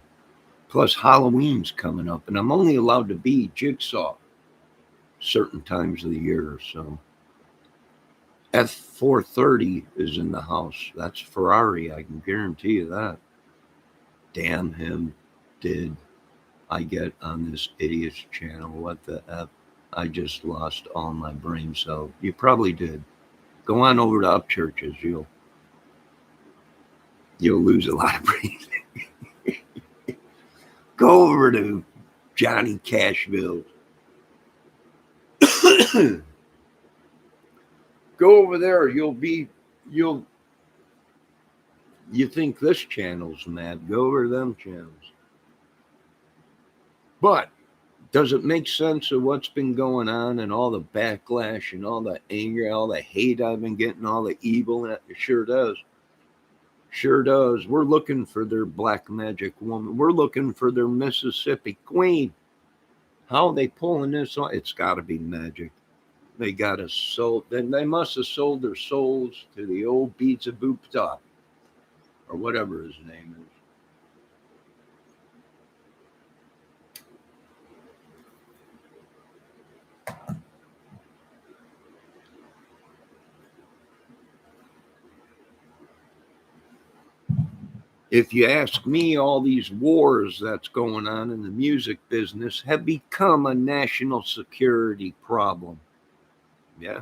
plus Halloween's coming up, and I'm only allowed to be Jigsaw certain times of the year. So F430 is in the house. That's Ferrari. I can guarantee you that. Damn him, did I get on this idiot's channel? What the F? I just lost all my brain cells. You probably did. Go on over to Upchurches. You'll lose a lot of brain. Go over to Johnny Cashville. Go over there. You think this channel's mad? Go over to them channels. But does it make sense of what's been going on and all the backlash and all the anger, all the hate I've been getting, all the evil? It sure does. Sure does. We're looking for their black magic woman. We're looking for their Mississippi queen. How are they pulling this off? It's got to be magic. They got us sold. Then they must have sold their souls to the old Beats of Boop Top, or whatever his name is. If you ask me, all these wars that's going on in the music business have become a national security problem. Yeah,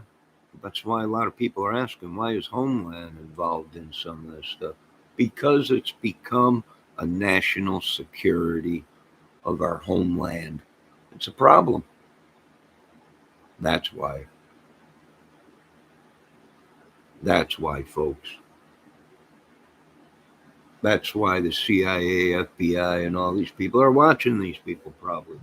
that's why a lot of people are asking, why is Homeland involved in some of this stuff? Because it's become a national security of our homeland. It's a problem. That's why. That's why, folks. That's why the CIA, FBI, and all these people are watching these people, probably.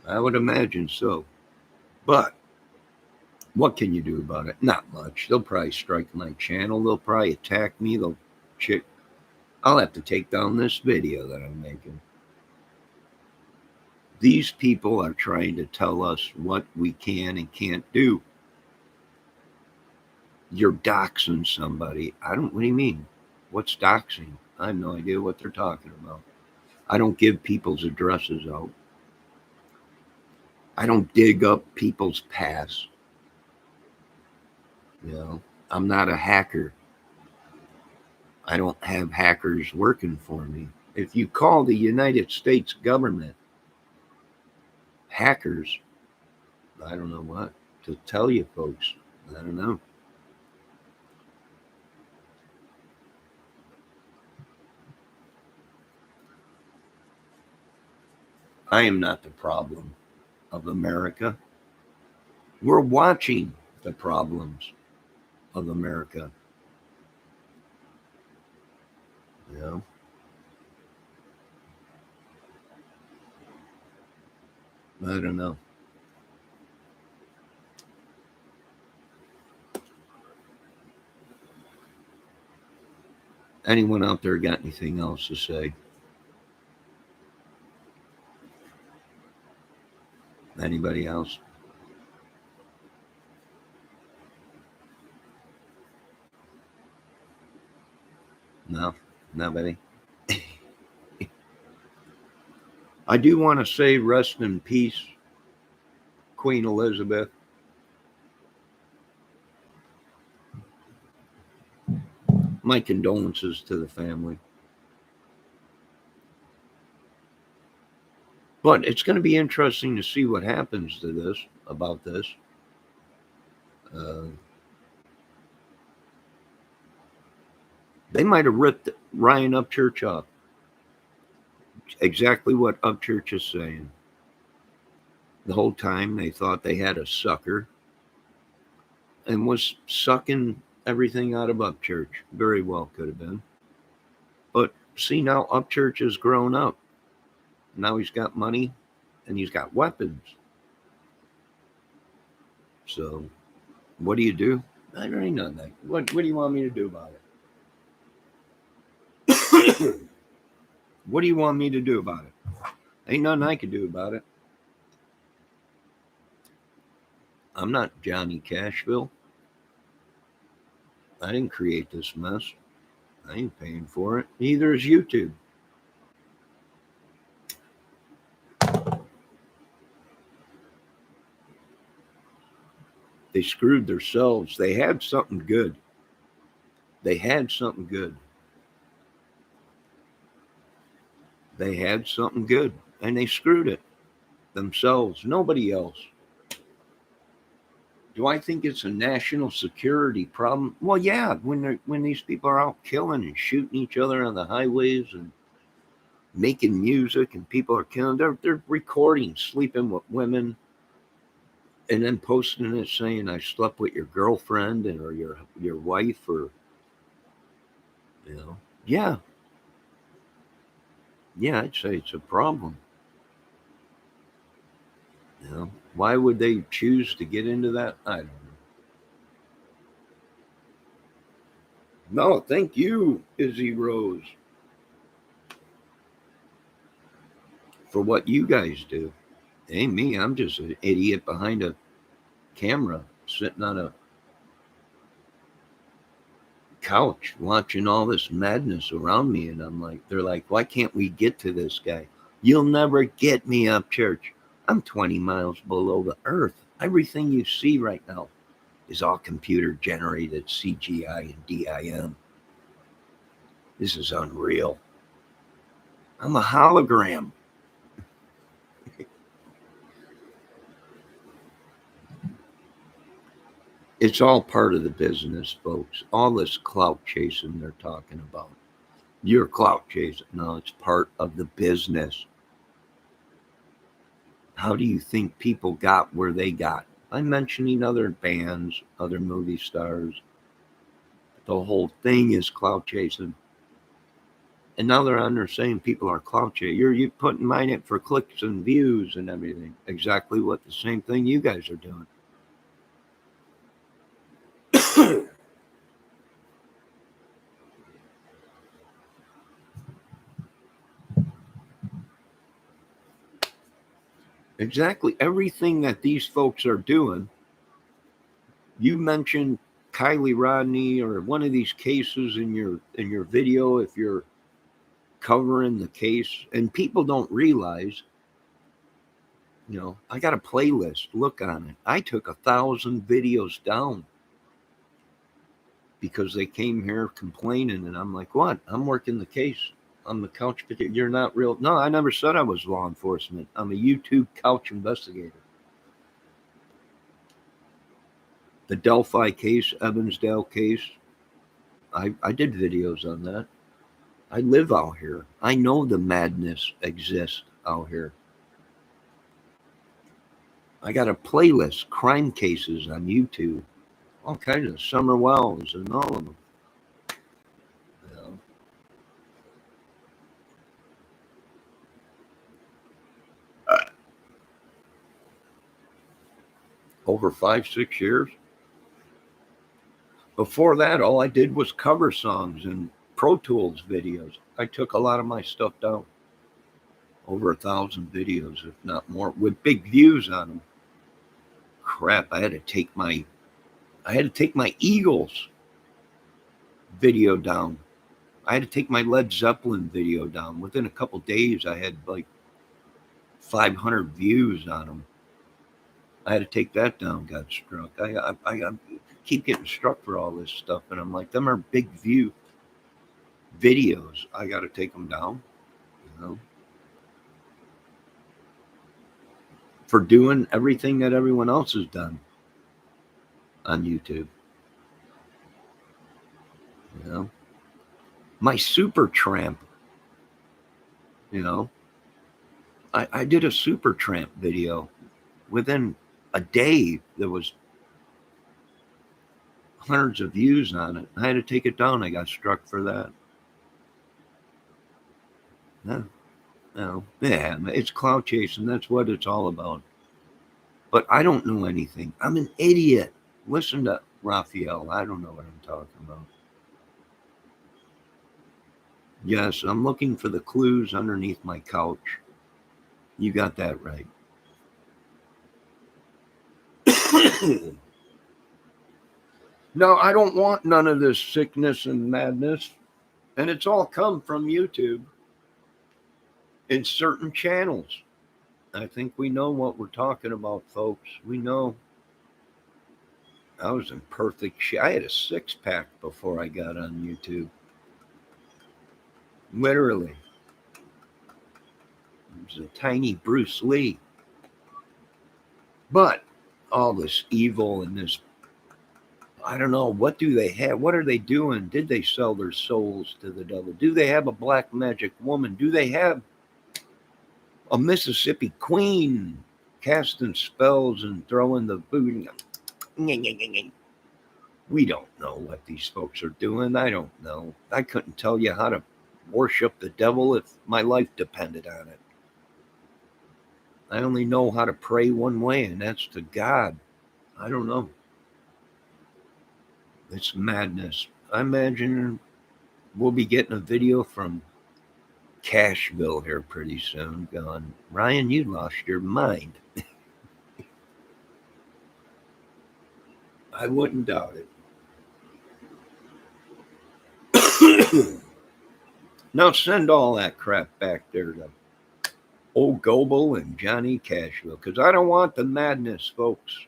I would imagine so. But what can you do about it? Not much. They'll probably strike my channel. They'll probably attack me. I'll have to take down this video that I'm making. These people are trying to tell us what we can and can't do. You're doxing somebody. What do you mean? What's doxing? I have no idea what they're talking about. I don't give people's addresses out. I don't dig up people's past. I'm not a hacker. I don't have hackers working for me. If you call the United States government hackers, I don't know what to tell you, folks. I don't know. I am not the problem of America. We're watching the problems of America. I don't know. Anyone out there got anything else to say? Anybody else? No, nobody. I do want to say rest in peace, Queen Elizabeth. My condolences to the family. But it's going to be interesting to see what happens to this, about this. They might have ripped Ryan Upchurch off. Exactly what Upchurch is saying. The whole time they thought they had a sucker and was sucking everything out of Upchurch. Very well could have been. But see, now Upchurch has grown up. Now he's got money and he's got weapons. So what do you do? I don't ain't nothing. What do you want me to do about it? What do you want me to do about it? Ain't nothing I can do about it. I'm not Johnny Cashville. I didn't create this mess. I ain't paying for it. Neither is YouTube. They screwed themselves. They had something good. They had something good. They had something good. And they screwed it themselves. Nobody else. Do I think it's a national security problem? Well, yeah, when these people are out killing and shooting each other on the highways and making music and people are killing, they're recording, sleeping with women, and then posting it saying, I slept with your girlfriend or your wife, or, you know, yeah, I'd say it's a problem. You know, why would they choose to get into that? I don't know. No, thank you, Izzy Rose, for what you guys do. Ain't me. I'm just an idiot behind a camera sitting on a couch watching all this madness around me. And I'm like, they're like, why can't we get to this guy? You'll never get me up, church. I'm 20 miles below the earth. Everything you see right now is all computer generated CGI and DIM. This is unreal. I'm a hologram. It's all part of the business, folks. All this clout chasing they're talking about. You're clout chasing. No, it's part of the business. How do you think people got where they got? By mentioning other bands, other movie stars. The whole thing is clout chasing. And now they're on there saying people are clout chasing. You're putting mine in for clicks and views and everything. Exactly what the same thing you guys are doing. Exactly. Everything that these folks are doing. You mentioned Kylie Rodney or one of these cases in your video if you're covering the case, and people don't realize, you know, I got a playlist. Look on it. I took 1,000 videos down because they came here complaining, and I'm like, what? I'm working the case on the couch. You're not real. No, I never said I was law enforcement. I'm a YouTube couch investigator. The Delphi case, Evansdale case, I did videos on that. I live out here. I know the madness exists out here. I got a playlist, crime cases on YouTube, all kinds of Summer Wells and all of them. You know. Over 5-6 years. Before that, all I did was cover songs and Pro Tools videos. I took a lot of my stuff down. Over 1,000 videos, if not more, with big views on them. Crap! I had to take my Eagles video down. I had to take my Led Zeppelin video down. Within a couple days, I had like 500 views on them. I had to take that down, got struck. I keep getting struck for all this stuff, and I'm like, them are big view videos. I got to take them down, you know, for doing everything that everyone else has done on YouTube. You know, my Super Tramp, you know, I did a Super Tramp video. Within a day, there was hundreds of views on it. I had to take it down. I got struck for that. No, yeah, it's clout chasing. That's what it's all about. But I don't know anything. I'm an idiot. Listen to Raphael. I don't know what I'm talking about. Yes, I'm looking for the clues underneath my couch. You got that right. No, I don't want none of this sickness and madness. And it's all come from YouTube in certain channels. I think we know what we're talking about, folks. We know. I was in perfect shape. I had a 6-pack before I got on YouTube. Literally. It was a tiny Bruce Lee. But all this evil and this, I don't know, what do they have? What are they doing? Did they sell their souls to the devil? Do they have a black magic woman? Do they have a Mississippi queen casting spells and throwing the voodoo? We don't know what these folks are doing. I don't know. I couldn't tell you how to worship the devil if my life depended on it. I only know how to pray one way, and that's to God. I don't know. It's madness. I imagine we'll be getting a video from Cashville here pretty soon going, Ryan, you lost your mind. I wouldn't doubt it. Now send all that crap back there to old Goebel and Johnny Cashville, because I don't want the madness, folks.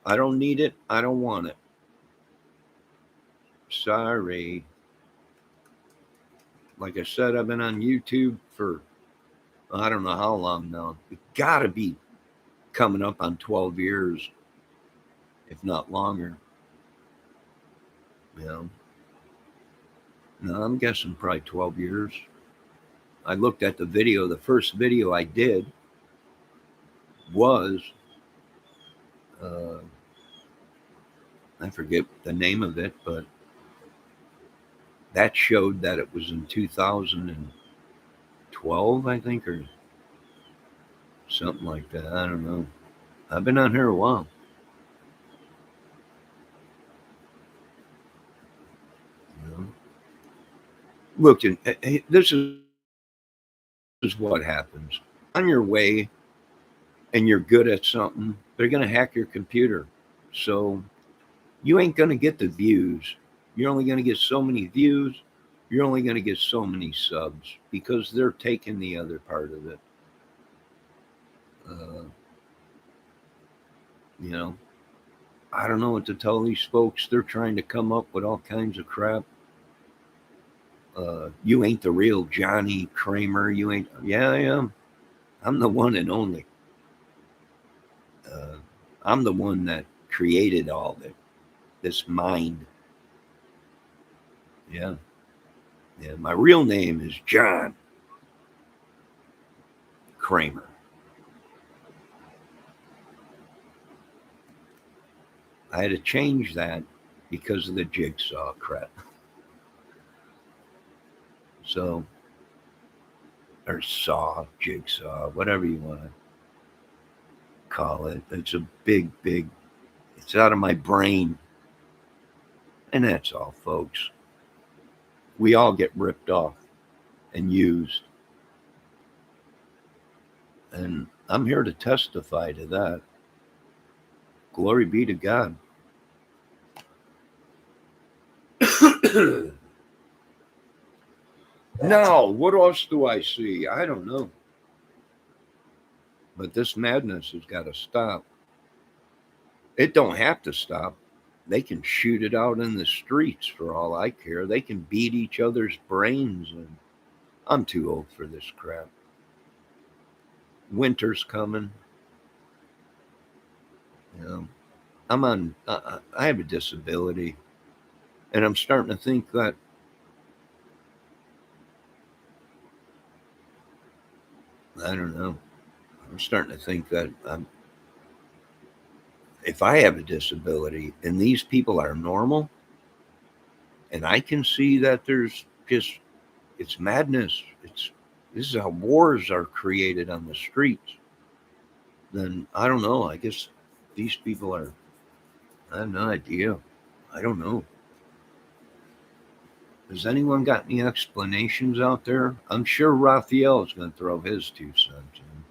I don't need it. I don't want it. Sorry. Like I said, I've been on YouTube for I don't know how long now. It got to be coming up on 12 years, if not longer. You know? No, I'm guessing probably 12 years. I looked at the video. The first video I did was, I forget the name of it, but that showed that it was in 2012, I think, or something like that. I don't know. I've been on here a while. You know? Look, this is what happens. On your way and you're good at something, they're going to hack your computer. So you ain't going to get the views. You're only going to get so many views. You're only going to get so many subs because they're taking the other part of it. You know, I don't know what to tell these folks. They're trying to come up with all kinds of crap. You ain't the real Johnny Kramer. You ain't. Yeah, I am. I'm the one and only. I'm the one that created all this mind. Yeah. Yeah. My real name is John Kramer. I had to change that because of the jigsaw crap. So, or jigsaw, whatever you want to call it. It's a big, it's out of my brain. And that's all, folks. We all get ripped off and used. And I'm here to testify to that. Glory be to God. No, what else do I see? I don't know. But this madness has got to stop. It don't have to stop. They can shoot it out in the streets for all I care. They can beat each other's brains in. I'm too old for this crap. Winter's coming. You know, I'm on. I have a disability, and I'm starting to think that I don't know. I'm starting to think that if I have a disability and these people are normal, and I can see that there's just it's madness. This is how wars are created on the streets. Then I don't know. I guess these people are. I have no idea. I don't know. Has anyone got any explanations out there? I'm sure Raphael is going to throw his 2 cents in.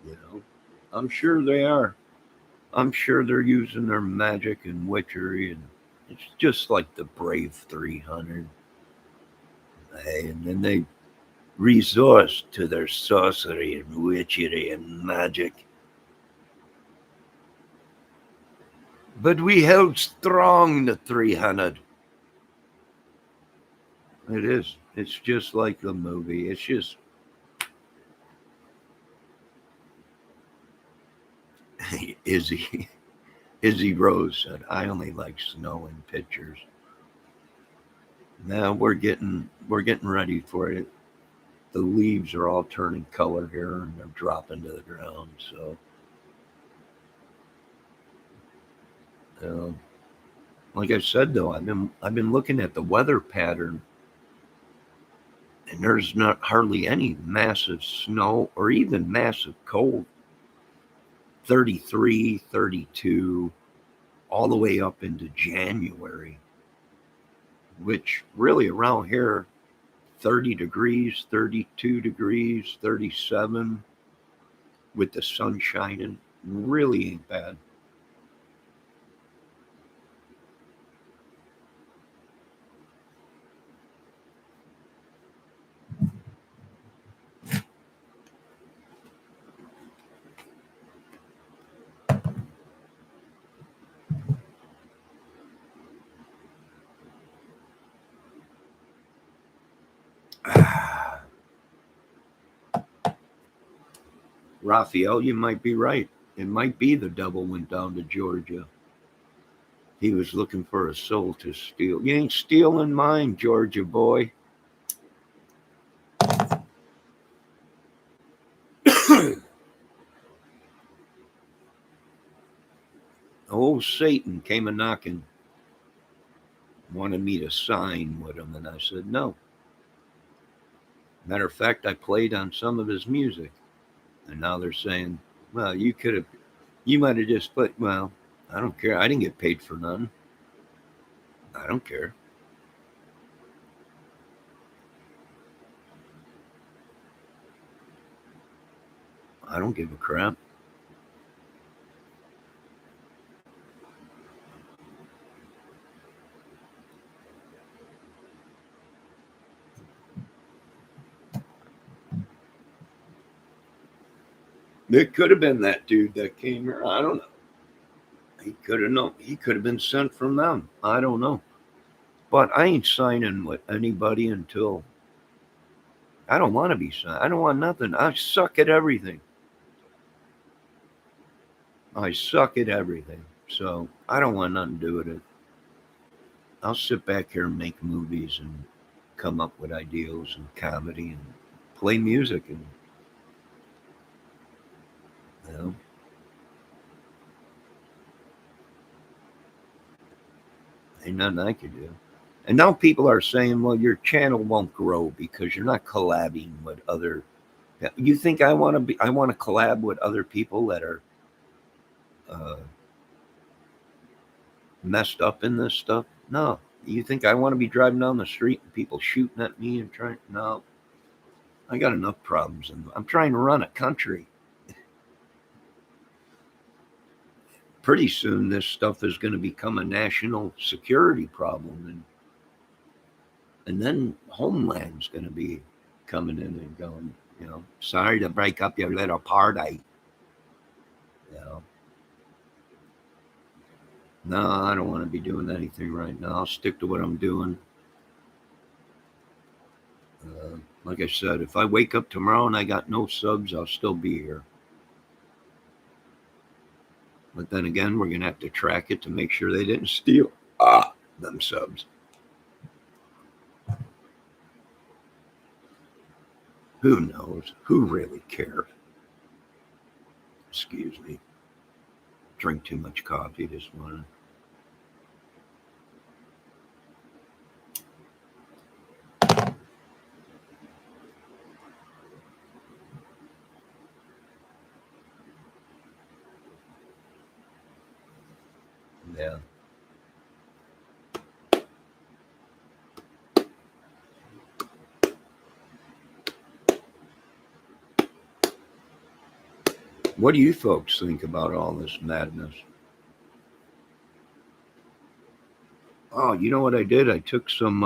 You know, I'm sure they are. I'm sure they're using their magic and witchery, and it's just like the Brave 300. Hey, and then they resort to their sorcery and witchery and magic. But we held strong the 300. It is. It's just like the movie. It's just Izzy. Izzy Rose said, "I only like snow in pictures." Now we're getting ready for it. The leaves are all turning color here and they're dropping to the ground. So, uh, like I said though, I've been looking at the weather pattern, and there's not hardly any massive snow or even massive cold. 33, 32, all the way up into January, which really around here 30 degrees, 32 degrees, 37 with the sun shining. Really ain't bad. Raphael, you might be right. It might be the devil went down to Georgia. He was looking for a soul to steal. You ain't stealing mine, Georgia boy. Old Satan came a knocking, wanted me to sign with him, and I said no. Matter of fact, I played on some of his music, and now they're saying, "Well, you might have just put." Well, I don't care. I didn't get paid for none. I don't care. I don't give a crap. It could have been that dude that came here. I don't know. He could have known. He could have been sent from them. I don't know. But I ain't signing with anybody until I don't want to be signed. I don't want nothing. I suck at everything. I suck at everything. So I don't want nothing to do with it. I'll sit back here and make movies and come up with ideas and comedy and play music and you know, ain't nothing I can do. And now people are saying, well, your channel won't grow because you're not collabing with other. You think I want to be? I want to collab with other people that are uh, messed up in this stuff? No. You think I want to be driving down the street and people shooting at me and trying? No, I got enough problems, and I'm trying to run a country. Pretty soon, this stuff is going to become a national security problem, and then Homeland's going to be coming in and going, sorry to break up your little party. No, I don't want to be doing anything right now. I'll stick to what I'm doing. Like I said, if I wake up tomorrow and I got no subs, I'll still be here. But then again, we're going to have to track it to make sure they didn't steal them subs. Who knows? Who really cares? Excuse me. Drink too much coffee this morning. Yeah. What do you folks think about all this madness? Oh, you know what I did? I took some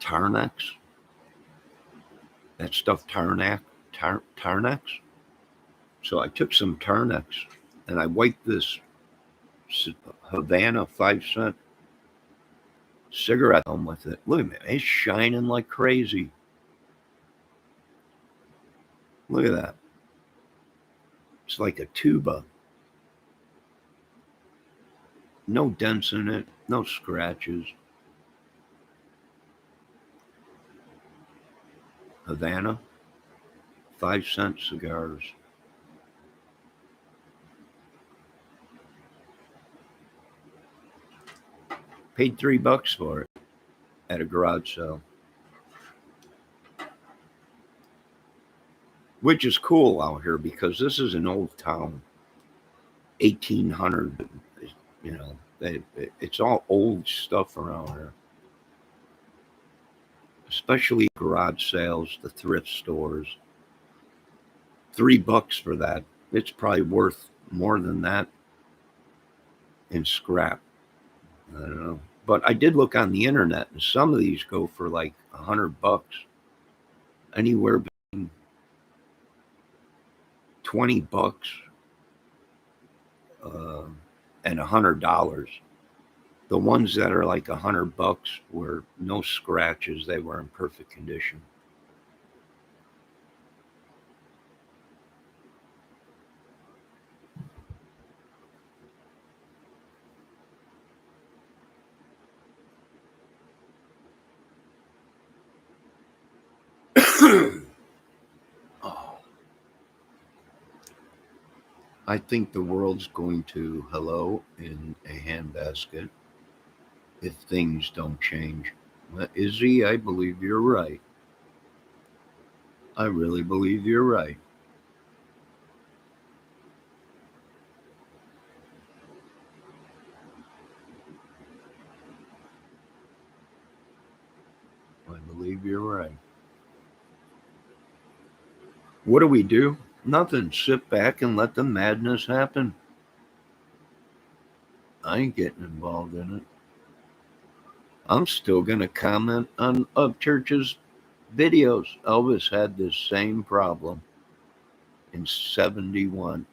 Tarnex. That stuff Tarnex. So I took some Tarnex and I wiped this Havana 5-cent cigarette home with it. Look at it. It's shining like crazy. Look at that. It's like a tuba. No dents in it. No scratches. Havana 5-cent cigars. Paid $3 for it at a garage sale. Which is cool out here because this is an old town. 1800, it's all old stuff around here. Especially garage sales, the thrift stores. $3 for that. It's probably worth more than that in scrap. I don't know. But I did look on the internet, and some of these go for like $100. Anywhere between $20 and $100. The ones that are like $100 were no scratches. They were in perfect condition. I think the world's going to hello in a handbasket if things don't change. Izzy, I believe you're right. I really believe you're right. I believe you're right. What do? Nothing. Sit back and let the madness happen. I ain't getting involved in it. I'm still going to comment on Upchurch's videos. Elvis had this same problem in 71.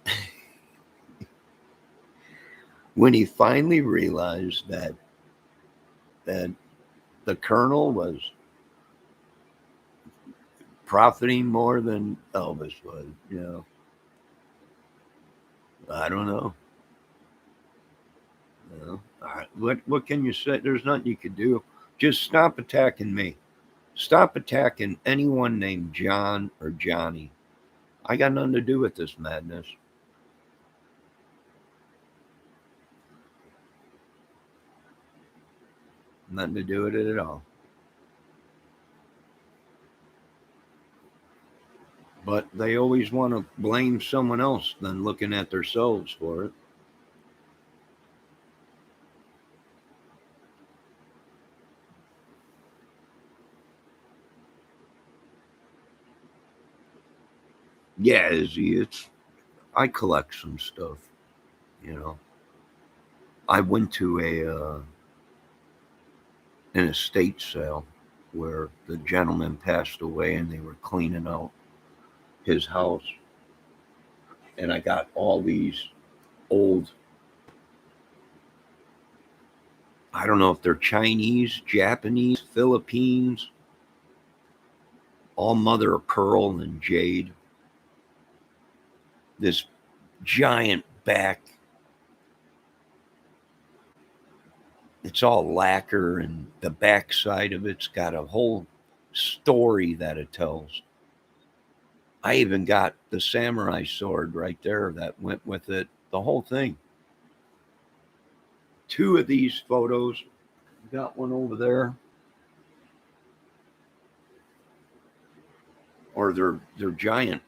When he finally realized that the colonel was profiting more than Elvis was, I don't know. What can you say? There's nothing you could do. Just stop attacking me. Stop attacking anyone named John or Johnny. I got nothing to do with this madness. Nothing to do with it at all. But they always want to blame someone else than looking at themselves for it. Yeah, I collect some stuff, you know. I went to an estate sale where the gentleman passed away and they were cleaning out his house, and I got all these old, I don't know if they're Chinese, Japanese, Philippines, all mother of pearl and jade. This giant back, it's all lacquer, and the back side of it's got a whole story that it tells. I even got the samurai sword right there that went with it, the whole thing. Two of these photos, got one over there, or they're giant.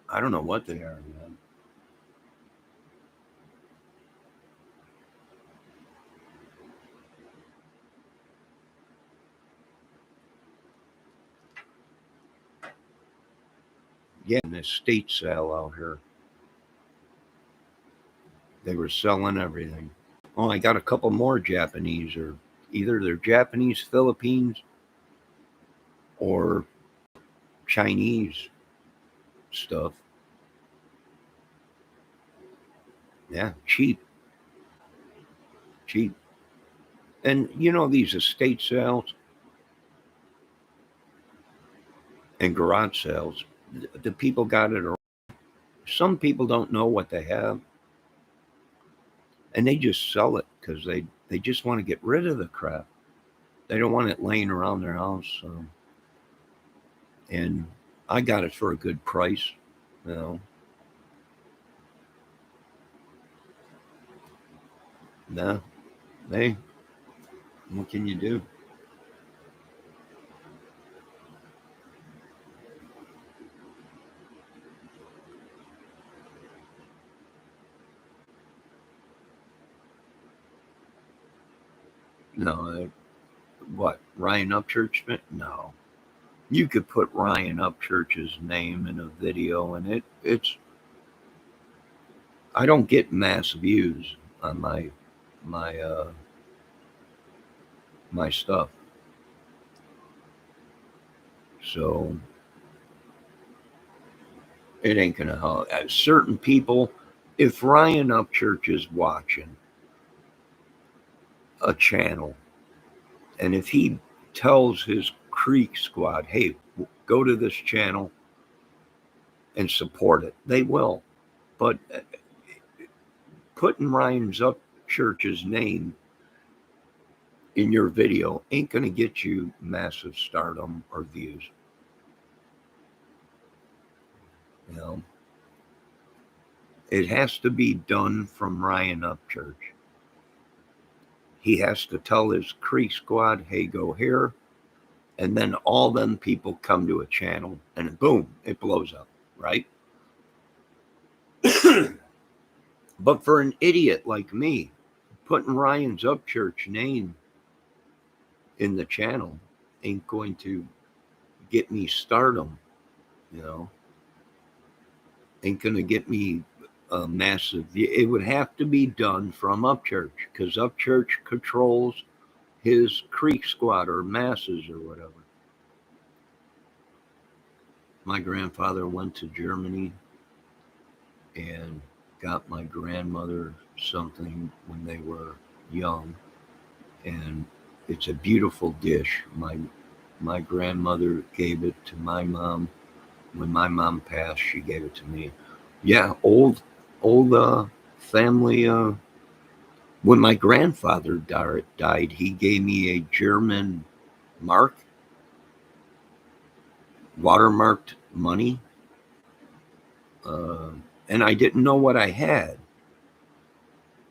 I don't know what they are, man. Yeah, an estate sale out here. They were selling everything. Oh, I got a couple more Japanese, or either they're Japanese, Philippines, or Chinese stuff. Yeah, cheap, cheap. And you know, these estate sales and garage sales, the people got it. Some people don't know what they have, and they just sell it because they just want to get rid of the crap. They don't want it laying around their house. And I got it for a good price, you know. No, hey, what can you do? No, what, Ryan Upchurch? No, you could put Ryan Upchurch's name in a video, and it's. I don't get mass views on my my stuff, so it ain't gonna help. Certain people, if Ryan Upchurch is watching a channel, and if he tells his Creek squad, hey, go to this channel and support it, they will. But putting Ryan's Upchurch's name in your video ain't going to get you massive stardom or views. You know, it has to be done from Ryan Upchurch. He has to tell his Creek squad, hey, go here. And then all them people come to a channel and boom, it blows up, right? But for an idiot like me, putting Ryan's Upchurch name in the channel ain't going to get me stardom, you know, ain't going to get me a massive. It would have to be done from Upchurch because Upchurch controls his Creek squad or masses or whatever. My grandfather went to Germany and got my grandmother something when they were young, and it's a beautiful dish. My grandmother gave it to my mom. When my mom passed, she gave it to me. Yeah, old family. When my grandfather died, he gave me a German mark, watermarked money, uh, and I didn't know what I had.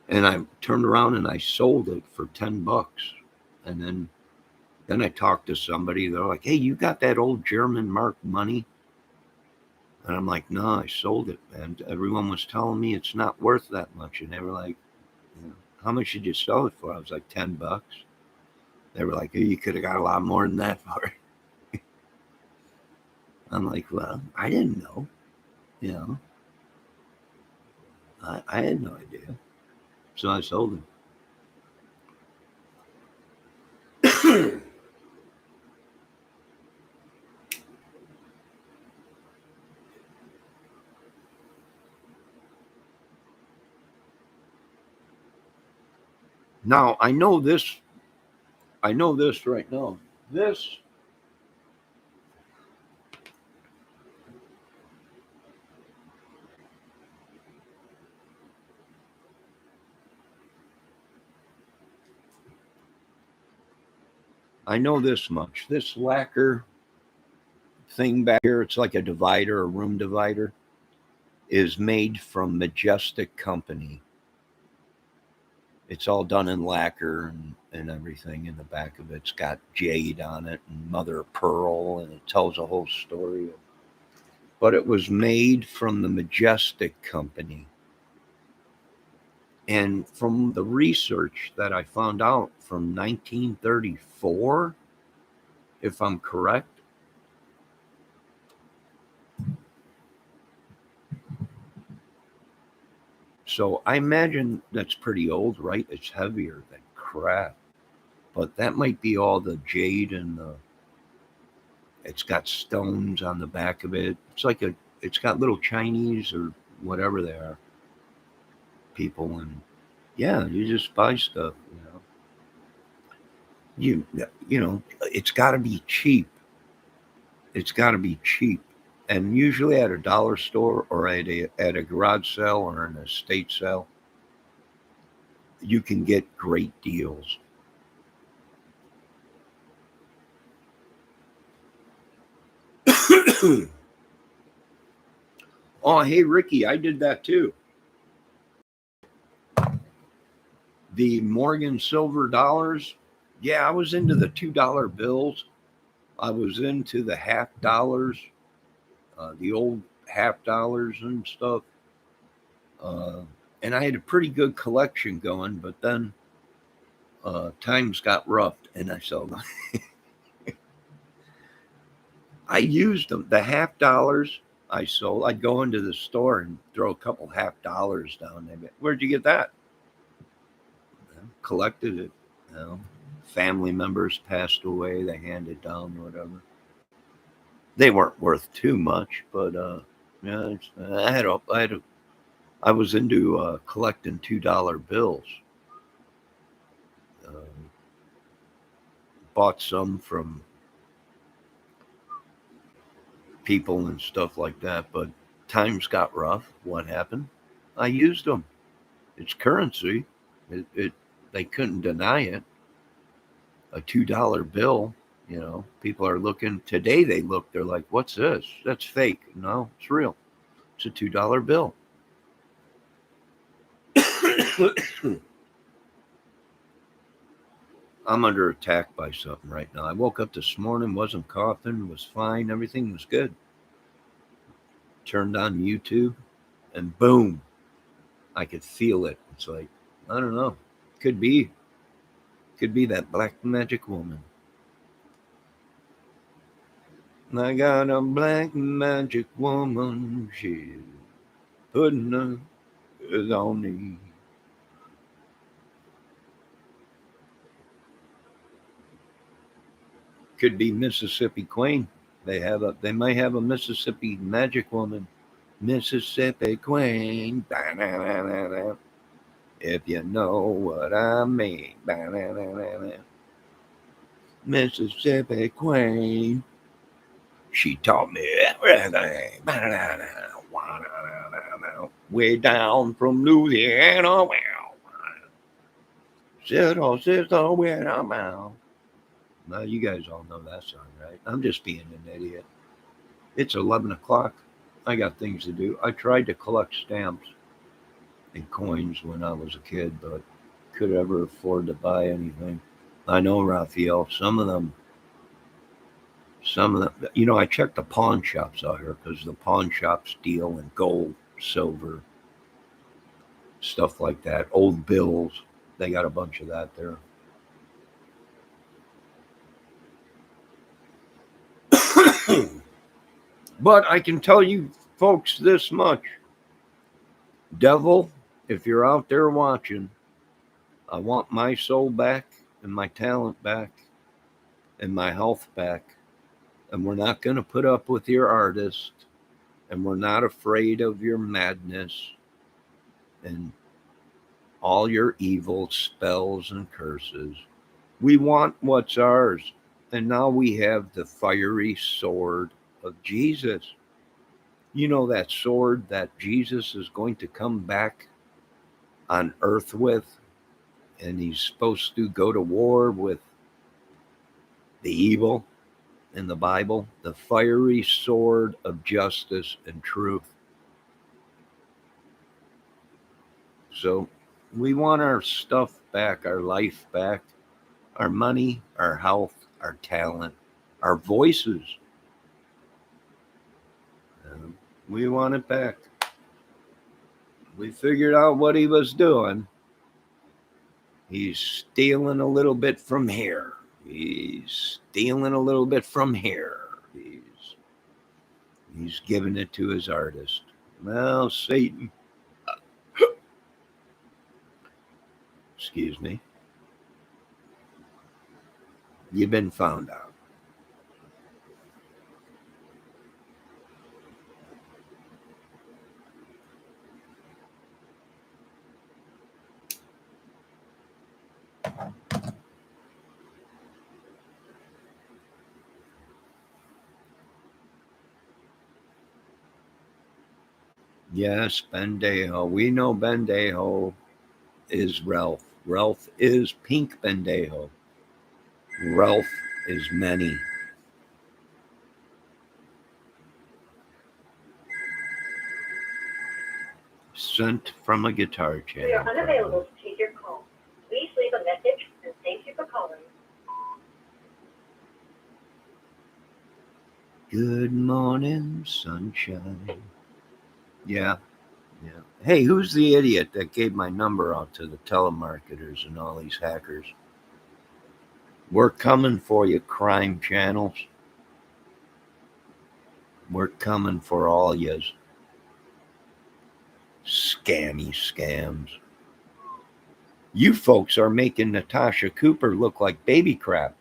And I turned around and I sold it for $10. And then I talked to somebody. They're like, "Hey, you got that old German mark money?" And I'm like, "No, I sold it." And everyone was telling me it's not worth that much. And they were like, "How much did you sell it for?" I was like, $10. They were like, hey, "You could have got a lot more than that for it." I'm like, "Well, I didn't know." You know, I had no idea. So I sold them. Now I know this. I know this right now. This I know this much. This lacquer thing back here, it's like a divider, a room divider, is made from Majestic Company. It's all done in lacquer and everything in the back of it. It's got jade on it and mother of pearl, and it tells a whole story. But it was made from the Majestic Company. And from the research that I found out from 1934, if I'm correct, so I imagine that's pretty old, right? It's heavier than crap. But that might be all the jade and it's got stones on the back of it. It's got little Chinese or whatever they are people, and yeah, you just buy stuff, you know, it's got to be cheap. It's got to be cheap. And usually at a dollar store or at a garage sale or an estate sale, you can get great deals. Oh, hey, Ricky, I did that too. The Morgan silver dollars. Yeah, I was into the $2 bills. I was into the half dollars, the old half dollars and stuff. Uh, and I had a pretty good collection going, but then times got rough and I sold them. I used them. The half dollars I sold, I'd go into the store and throw a couple half dollars down there. Where'd you get that? Collected it. You know, family members passed away, they handed down or whatever. They weren't worth too much, but yeah, I was into collecting $2 bills. Um, Bought some from people and stuff like that, but times got rough. What happened? I used them. It's currency. It they couldn't deny it. A $2 bill. You know, people are looking today. They look. They're like, "What's this? That's fake." No, it's real. It's a $2 bill. I'm under attack by something right now. I woke up this morning, wasn't coughing, was fine, everything was good. Turned on YouTube, and boom, I could feel it. It's like, I don't know, could be, could be that black magic woman. I got a black magic woman, she's putting her is on me. Could be Mississippi Queen. They may have a Mississippi magic woman. Mississippi Queen. Ba-na-na-na-na. If you know what I mean. Ba-na-na-na-na. Mississippi Queen. She taught me everything. Ba-na-na-na-na. Way down from Louisiana. Sister, sister, where I'm out. Well, you guys all know that song, right? I'm just being an idiot. It's 11 o'clock. I got things to do. I tried to collect stamps and coins when I was a kid, but could ever afford to buy anything. I know, Raphael, some of them, I checked the pawn shops out here because the pawn shops deal in gold, silver, stuff like that, old bills. They got a bunch of that there. But I can tell you folks, this much. Devil, if you're out there watching, I want my soul back and my talent back and my health back. And we're not going to put up with your artist. And we're not afraid of your madness and all your evil spells and curses. We want what's ours. And now we have the fiery sword of Jesus. You know, that sword that Jesus is going to come back on earth with, and he's supposed to go to war with the evil in the Bible, the fiery sword of justice and truth. So we want our stuff back, our life back, our money, our health, our talent, our voices. We want it back. We figured out what he was doing. He's stealing a little bit from here. He's stealing a little bit from here. He's giving it to his artist. Well, Satan, excuse me, you've been found out. Yes, Bendejo. We know Bendejo is Ralph. Ralph is Pink Bendejo. Ralph is many. Sent from a guitar We are channel. unavailable to take your call. Please leave a message and thank you for calling. Good morning, sunshine. Yeah. Hey, who's the idiot that gave my number out to the telemarketers and all these hackers? We're coming for you, crime channels. We're coming for all yous. Scammy scams. You folks are making Natasha Cooper look like baby crap.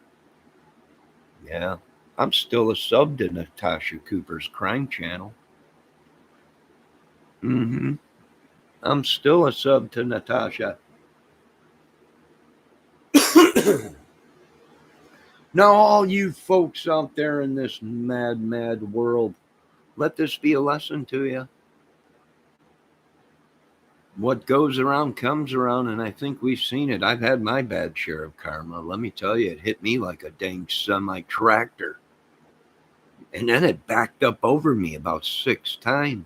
Yeah, I'm still a sub to Natasha Cooper's crime channel. I'm still a sub to Natasha. Now, all you folks out there in this mad, mad world, let this be a lesson to you. What goes around comes around, and I think we've seen it. I've had my bad share of karma. Let me tell you, it hit me like a dang semi-tractor. And then it backed up over me about 6 times.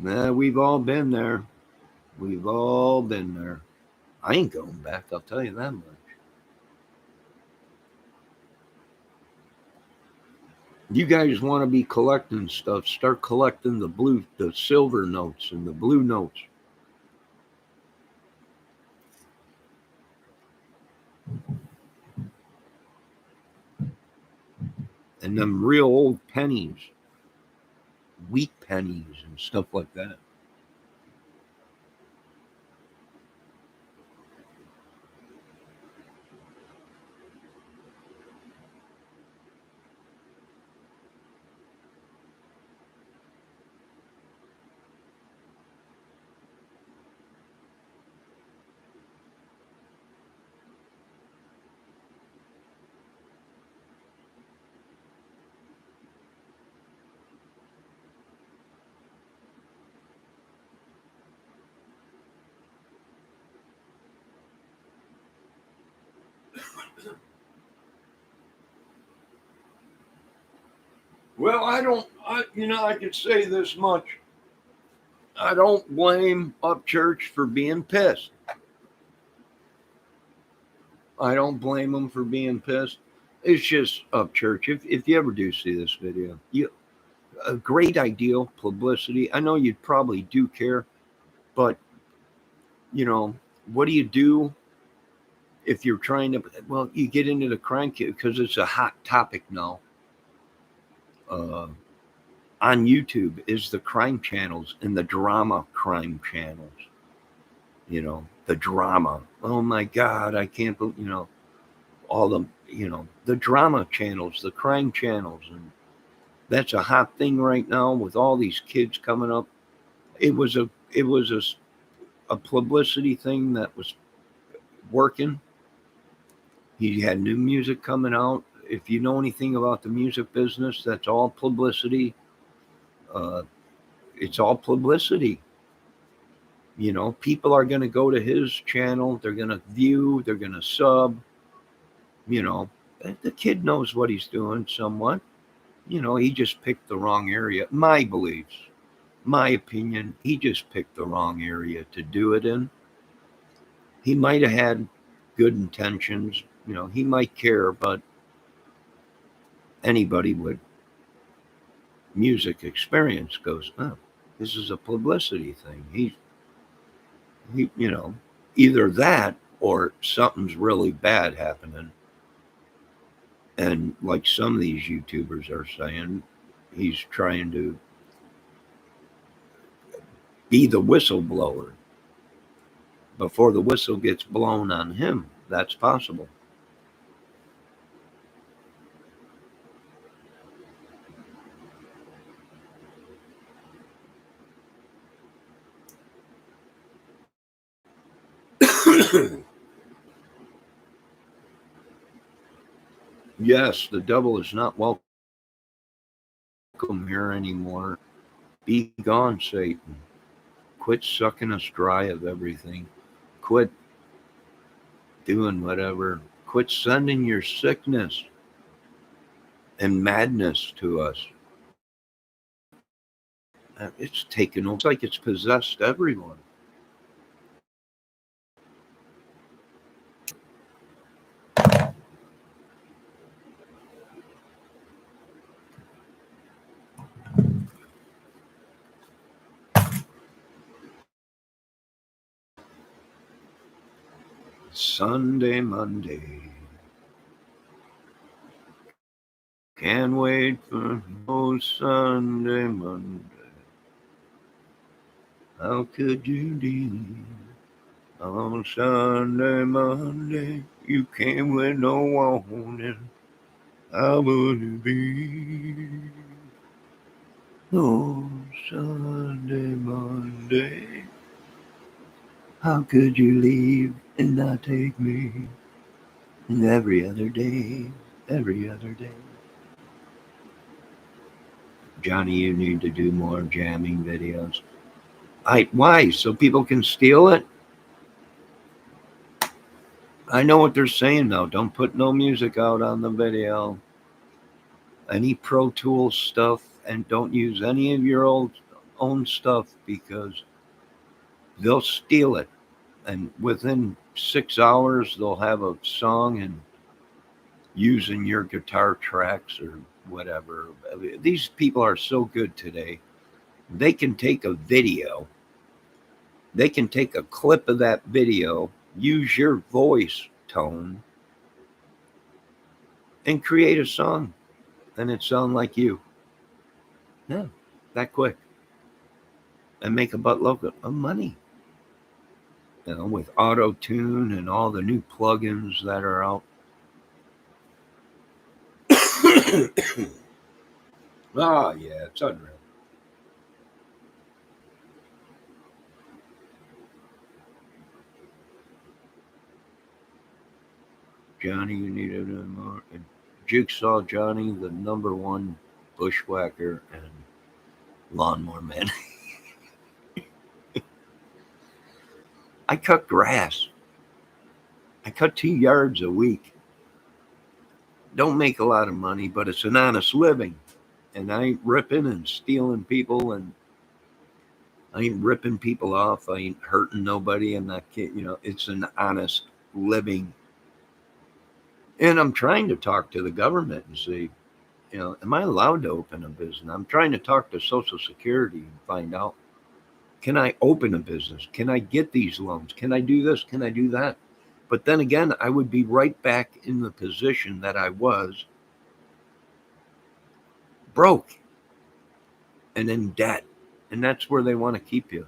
We've all been there. We've all been there. I ain't going back, I'll tell you that much. You guys want to be collecting stuff, start collecting the silver notes and the blue notes. And them real old pennies, wheat pennies and stuff like that. Well, I can say this much. I don't blame Upchurch for being pissed. I don't blame them for being pissed. It's just Upchurch. If you ever do see this video, a great idea, publicity. I know you probably do care, but what do you do if you're trying to? Well, you get into the crime kit because it's a hot topic now. on YouTube is the crime channels and the drama crime channels. The drama. Oh my God, I can't believe, all the drama channels, the crime channels. And that's a hot thing right now with all these kids coming up. It was a publicity thing that was working. He had new music coming out. If you know anything about the music business, that's all publicity. Uh, it's all publicity. People are going to go to his channel. They're going to view. They're going to sub. You know, the kid knows what he's doing somewhat. He just picked the wrong area. My beliefs, my opinion, he just picked the wrong area to do it in. He might have had good intentions. He might care, but anybody with music experience goes, oh, this is a publicity thing. He either that or something's really bad happening. And like some of these YouTubers are saying, he's trying to be the whistleblower before the whistle gets blown on him. That's possible. Yes, the devil is not welcome here anymore. Be gone, Satan. Quit sucking us dry of everything. Quit doing whatever. Quit sending your sickness and madness to us. It's taken over. It's like it's possessed everyone. Sunday, Monday. Can't wait for no Sunday, Monday. How could you leave on Sunday, Monday? You came with no warning. How would it be? Oh, Sunday, Monday. How could you leave and not take me? And every other day. Johnny, you need to do more jamming videos. Why? So people can steal it? I know what they're saying now. Don't put no music out on the video. Any Pro Tools stuff, and don't use any of your own stuff because they'll steal it. And within 6 hours, they'll have a song and using your guitar tracks or whatever. These people are so good today. They can take a video. They can take a clip of that video, use your voice tone, and create a song. And it sound like you. Yeah, that quick. And make a buttload of money. With auto-tune and all the new plugins that are out. Oh, yeah, it's unreal. Johnny, you need to do more. Jigsaw Johnny, the #1 bushwhacker and lawnmower man. I cut grass. I cut 2 yards a week. Don't make a lot of money, but it's an honest living. And I ain't ripping and stealing people, and I ain't ripping people off. I ain't hurting nobody. I'm not kidding. It's an honest living. And I'm trying to talk to the government and see, am I allowed to open a business? I'm trying to talk to Social Security and find out, can I open a business? Can I get these loans? Can I do this? Can I do that? But then again, I would be right back in the position that I was broke and in debt. And that's where they want to keep you.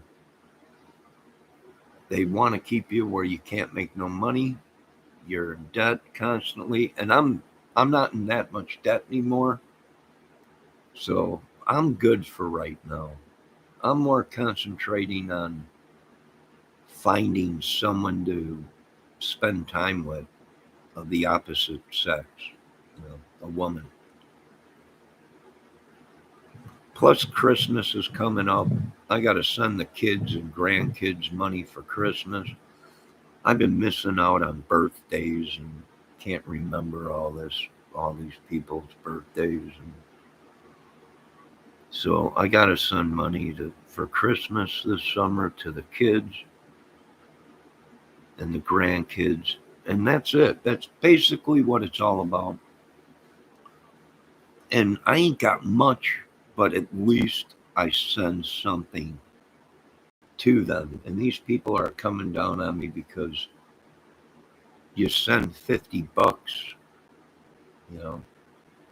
They want to keep you where you can't make no money. You're in debt constantly. And I'm not in that much debt anymore. So I'm good for right now. I'm more concentrating on finding someone to spend time with of the opposite sex, a woman. Plus, Christmas is coming up. I got to send the kids and grandkids money for Christmas. I've been missing out on birthdays and can't remember all these people's birthdays. And so I got to send money for Christmas this summer to the kids and the grandkids. And that's it. That's basically what it's all about. And I ain't got much, but at least I send something to them. And these people are coming down on me because you send $50,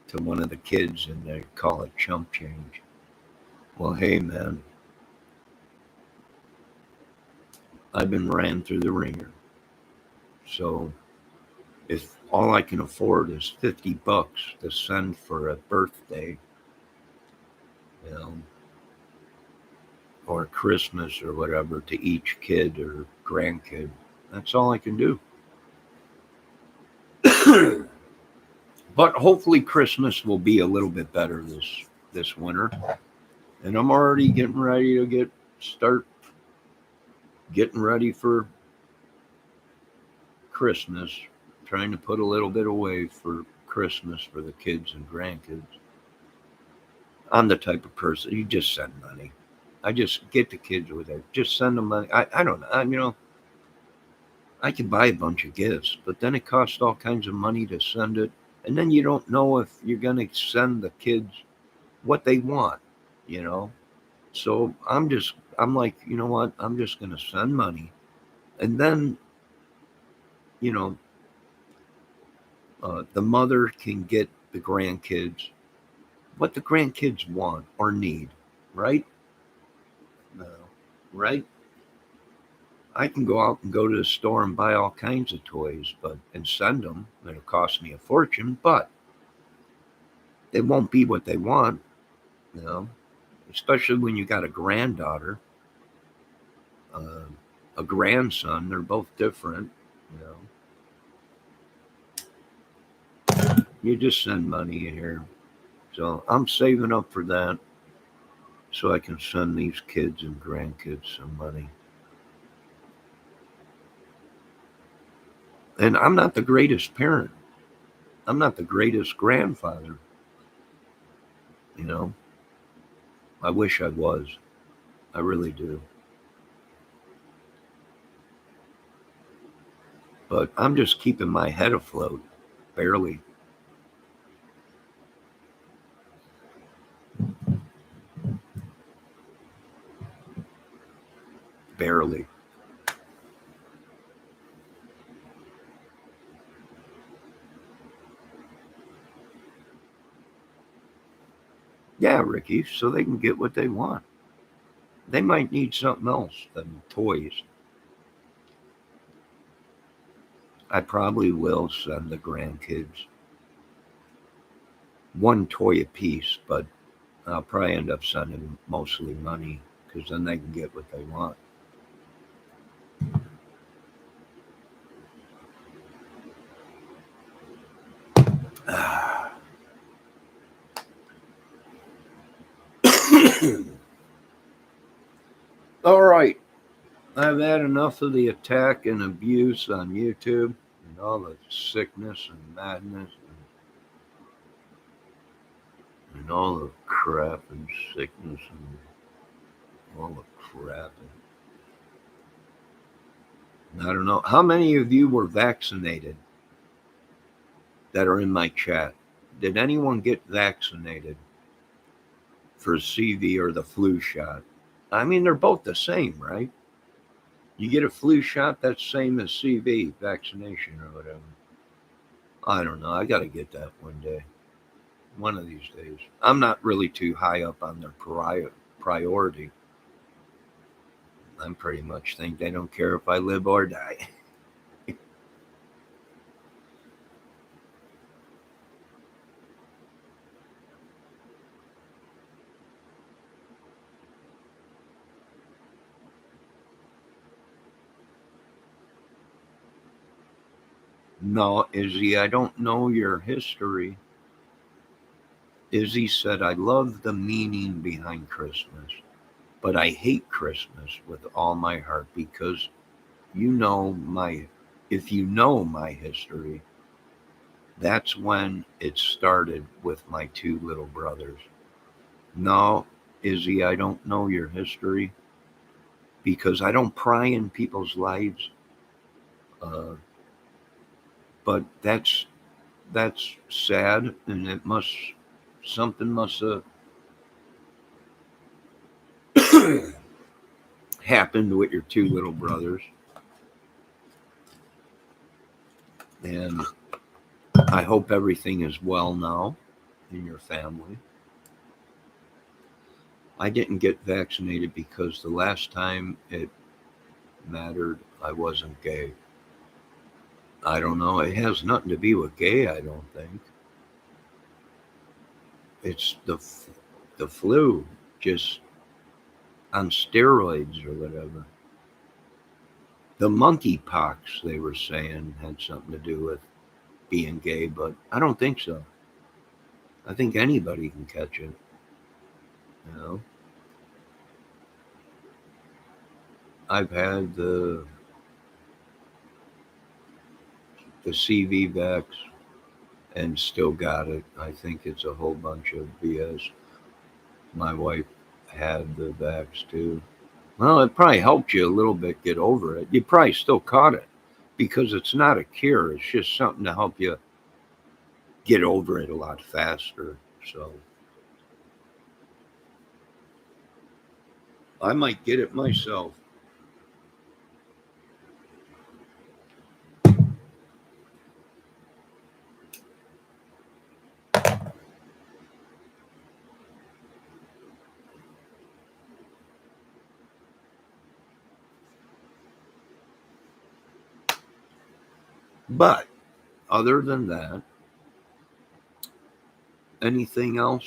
to one of the kids and they call it chump change. Well, hey, man, I've been ran through the ringer. So if all I can afford is $50 to send for a birthday, or Christmas or whatever to each kid or grandkid, that's all I can do. But hopefully Christmas will be a little bit better this winter. And I'm already getting ready to start getting ready for Christmas, trying to put a little bit away for Christmas for the kids and grandkids. I'm the type of person, you just send money. I just get the kids with it. Just send them money. I don't know. I can buy a bunch of gifts, but then it costs all kinds of money to send it. And then you don't know if you're going to send the kids what they want, So I'm like, you know what? I'm just going to send money. And then, the mother can get the grandkids what the grandkids want or need, right? No, right? I can go out and go to the store and buy all kinds of toys, and send them. It'll cost me a fortune, but it won't be what they want, you know. Especially when you got a granddaughter, a grandson. They're both different, you know. You just send money here, so I'm saving up for that, so I can send these kids and grandkids some money. And I'm not the greatest parent. I'm not the greatest grandfather. You know, I wish I was. I really do. But I'm just keeping my head afloat, barely. Barely. Yeah, Ricky, so they can get what they want. They might need something else than toys. I probably will send the grandkids one toy apiece, but I'll probably end up sending mostly money because then they can get what they want. All right. I've had enough of the attack and abuse on YouTube and all the sickness and madness and all the crap and sickness and all the crap. And I don't know. How many of you were vaccinated that are in my chat? Did anyone get vaccinated for CV or the flu shot? I mean, they're both the same, right? You get a flu shot, that's same as CV, vaccination or whatever. I don't know. I got to get that one day. one of these days. I'm not really too high up on their priority. I'm pretty much think they don't care if I live or die. No, Izzy, I don't know your history. Izzy said, I love the meaning behind Christmas, but I hate Christmas with all my heart because you know my, if you know my history, that's when it started with my two little brothers. No, Izzy, I don't know your history because I don't pry in people's lives. Uh, but that's sad, and it must something must have happened with your two little brothers, and I hope everything is well now in your family. I didn't get vaccinated because the last time it mattered, I wasn't gay. I don't know. It has nothing to be with gay, I don't think. It's the flu, just on steroids or whatever. The monkeypox, they were saying, had something to do with being gay, but I don't think so. I think anybody can catch it. You know, I've had the CV vax and still got it. I think it's a whole bunch of BS. My wife had the vax too. Well, it probably helped you a little bit get over it. You probably still caught it because it's not a cure. It's just something to help you get over it a lot faster. So I might get it myself. But other than that, anything else?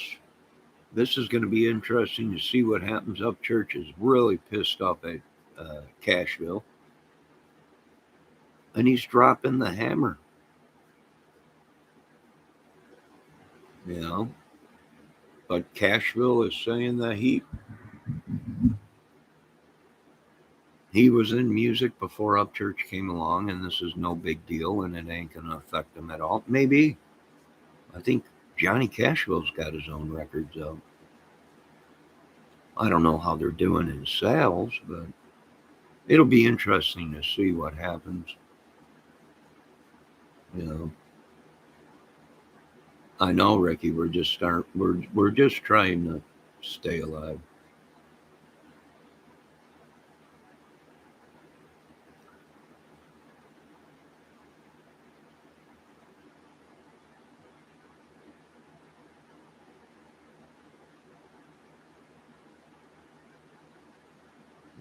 This is going to be interesting to see what happens. Upchurch is really pissed off at Cashville, and he's dropping the hammer. You know, but Cashville is saying that he was in music before Upchurch came along, and this is no big deal, and it ain't going to affect him at all. Maybe. I think Johnny Cashville's got his own records out. I don't know how they're doing in sales, but it'll be interesting to see what happens. You know, I know, Ricky. We're just trying to stay alive.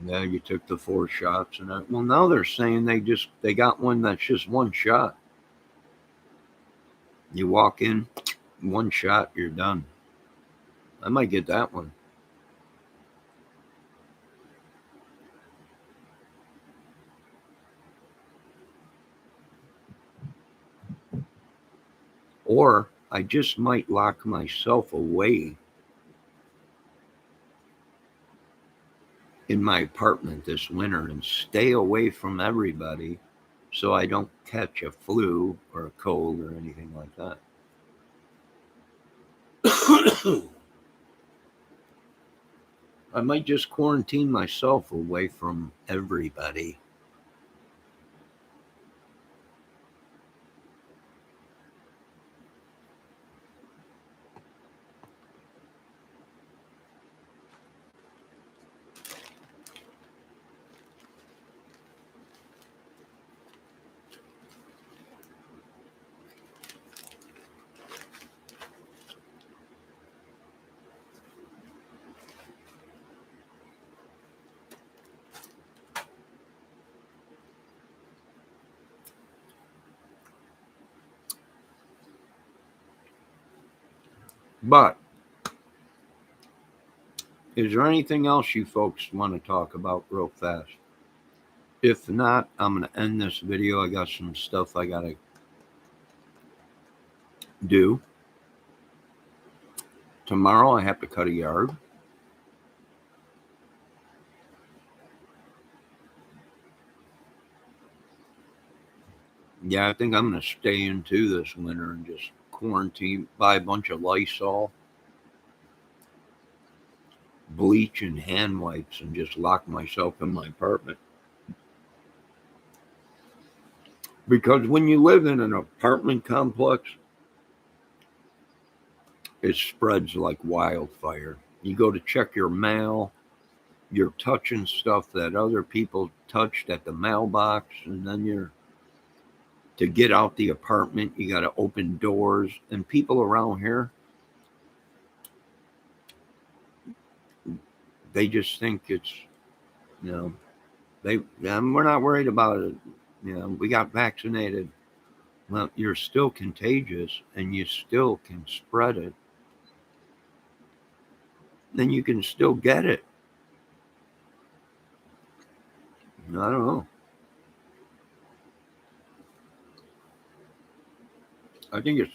Yeah, you took the 4 shots and that. Well, now they're saying they got one that's just one shot. You walk in, one shot, you're done. I might get that one. Or I just might lock myself away in my apartment this winter and stay away from everybody so I don't catch a flu or a cold or anything like that. I might just quarantine myself away from everybody. But is there anything else you folks want to talk about real fast? If not, I'm going to end this video. I got some stuff I got to do. Tomorrow I have to cut a yard. Yeah, I think I'm going to stay into this winter and just quarantine, buy a bunch of Lysol, bleach, and hand wipes, and just lock myself in my apartment. Because when you live in an apartment complex, it spreads like wildfire. You go to check your mail, you're touching stuff that other people touched at the mailbox, and then to get out the apartment, you got to open doors. And people around here, they just think it's, we're not worried about it. We got vaccinated. Well, you're still contagious and you still can spread it. Then you can still get it. I don't know. I think it's,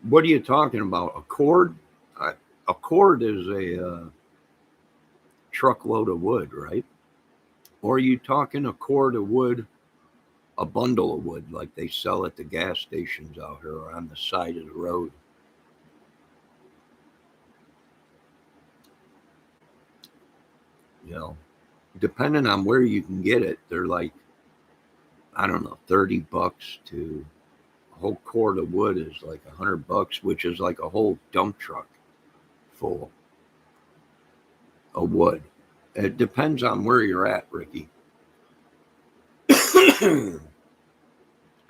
what are you talking about? A cord? A cord is a truckload of wood, right? Or are you talking a cord of wood, a bundle of wood like they sell at the gas stations out here or on the side of the road? Depending on where you can get it, they're like, I don't know, $30 to a whole cord of wood is like $100, which is like a whole dump truck full of wood. It depends on where you're at, Ricky.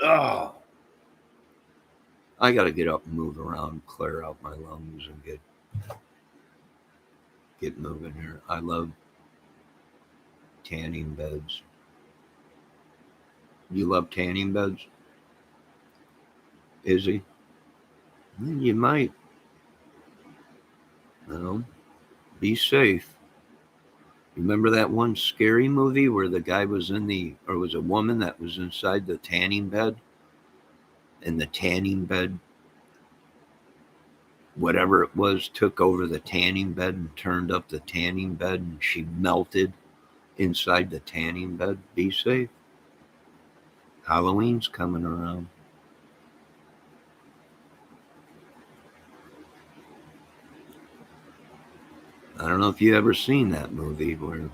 Oh, I got to get up and move around, clear out my lungs, and get moving here. I love tanning beds. You love tanning beds? Izzy? You might. Be safe. Remember that one scary movie where the guy was or was a woman that was inside the tanning bed? And the tanning bed, whatever it was, took over the tanning bed and turned up the tanning bed, and she melted inside the tanning bed. Be safe. Halloween's coming around. I don't know if you ever seen that movie where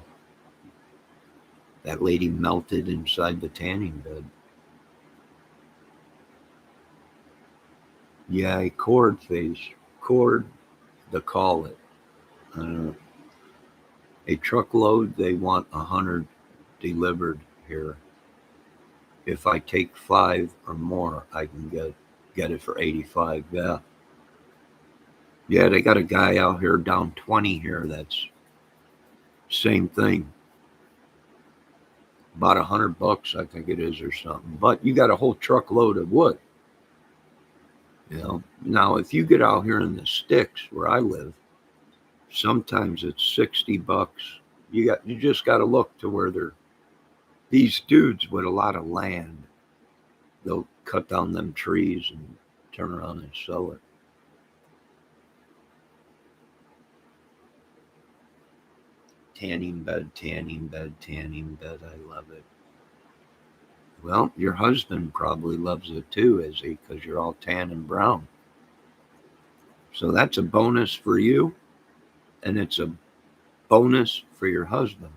that lady melted inside the tanning bed. Yeah, a cord face. Cord, they call it. I don't know. A truckload, they want 100 delivered here. If I take 5 or more, I can get it for 85. Yeah. Yeah, they got a guy out here down 20 here that's same thing. About $100, I think it is, or something. But you got a whole truckload of wood. Now if you get out here in the sticks where I live, sometimes it's $60. You just got to look to where these dudes with a lot of land. They'll cut down them trees and turn around and sell it. Tanning bed, tanning bed, tanning bed. I love it. Well, your husband probably loves it too, Izzy, because you're all tan and brown. So that's a bonus for you, and it's a bonus for your husband.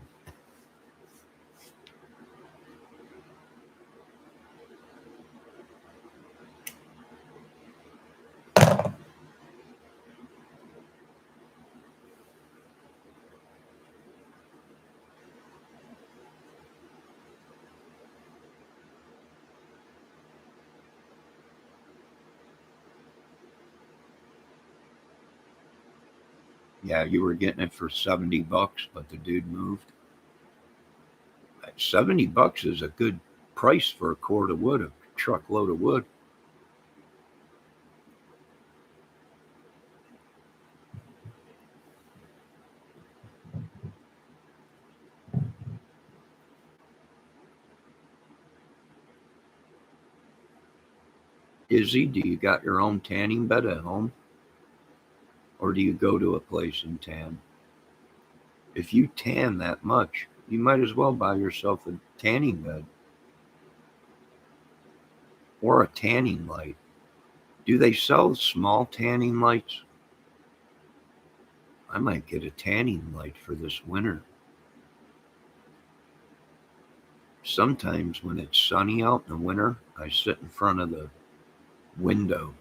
Yeah, you were getting it for $70, but the dude moved. $70 is a good price for a cord of wood, a truckload of wood. Izzy, do you got your own tanning bed at home? Or do you go to a place and tan? If you tan that much, you might as well buy yourself a tanning bed or a tanning light. Do they sell small tanning lights? I might get a tanning light for this winter. Sometimes when it's sunny out in the winter, I sit in front of the window,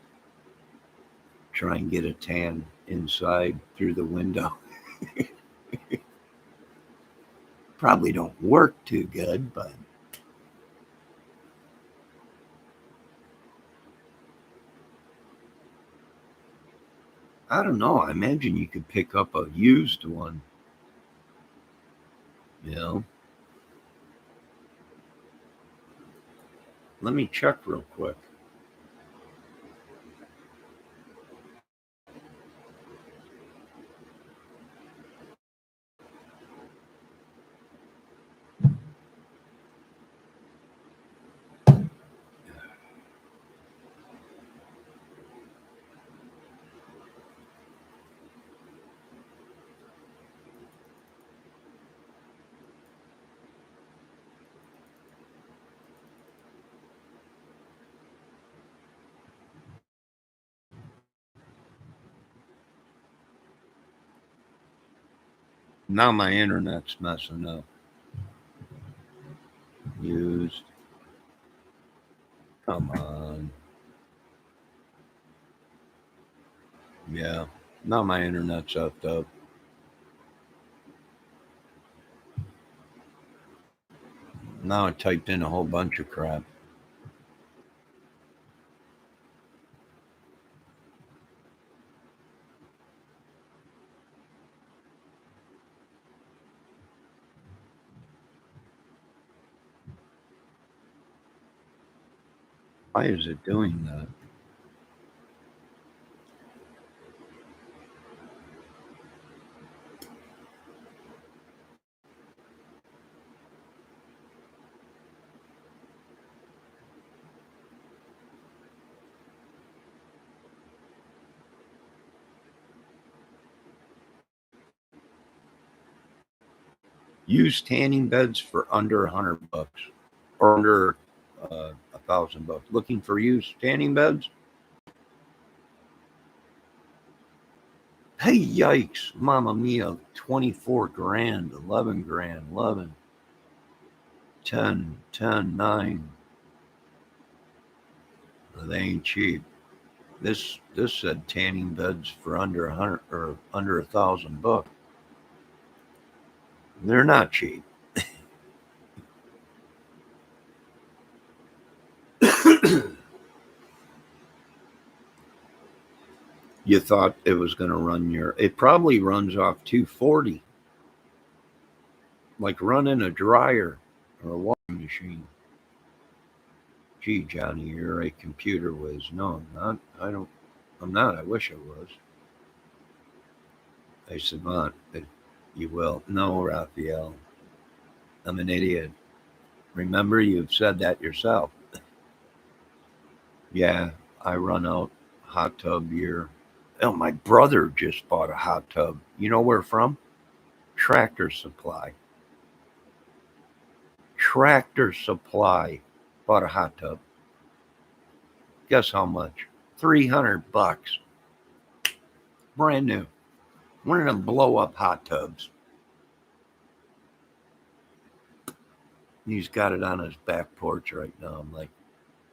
try and get a tan inside through the window. Probably don't work too good, but I don't know. I imagine you could pick up a used one, you know. Let me check real quick. Now my internet's messing up. Used. Come on. Yeah. Now my internet's up. Now I typed in a whole bunch of crap. Why is it doing that? Use tanning beds for under $100 or under $1,000. Looking for used tanning beds? Hey, yikes, Mamma Mia, 24 grand, 11 grand, 11, 10, 10, 9. They ain't cheap. This said tanning beds for under 100 or under $1,000. They're not cheap. You thought it was going to run it probably runs off 240, like running a dryer or a washing machine. Gee, Johnny, you're a computer whiz. No, I'm not. I'm not. I wish I was. I said, "Mont, you will." No, Raphael, I'm an idiot. Remember, you've said that yourself. Yeah, I run out hot tub year. Oh, my brother just bought a hot tub. You know where from? Tractor Supply. Tractor Supply bought a hot tub. Guess how much? $300. Brand new. One of them blow up hot tubs. He's got it on his back porch right now. I'm like,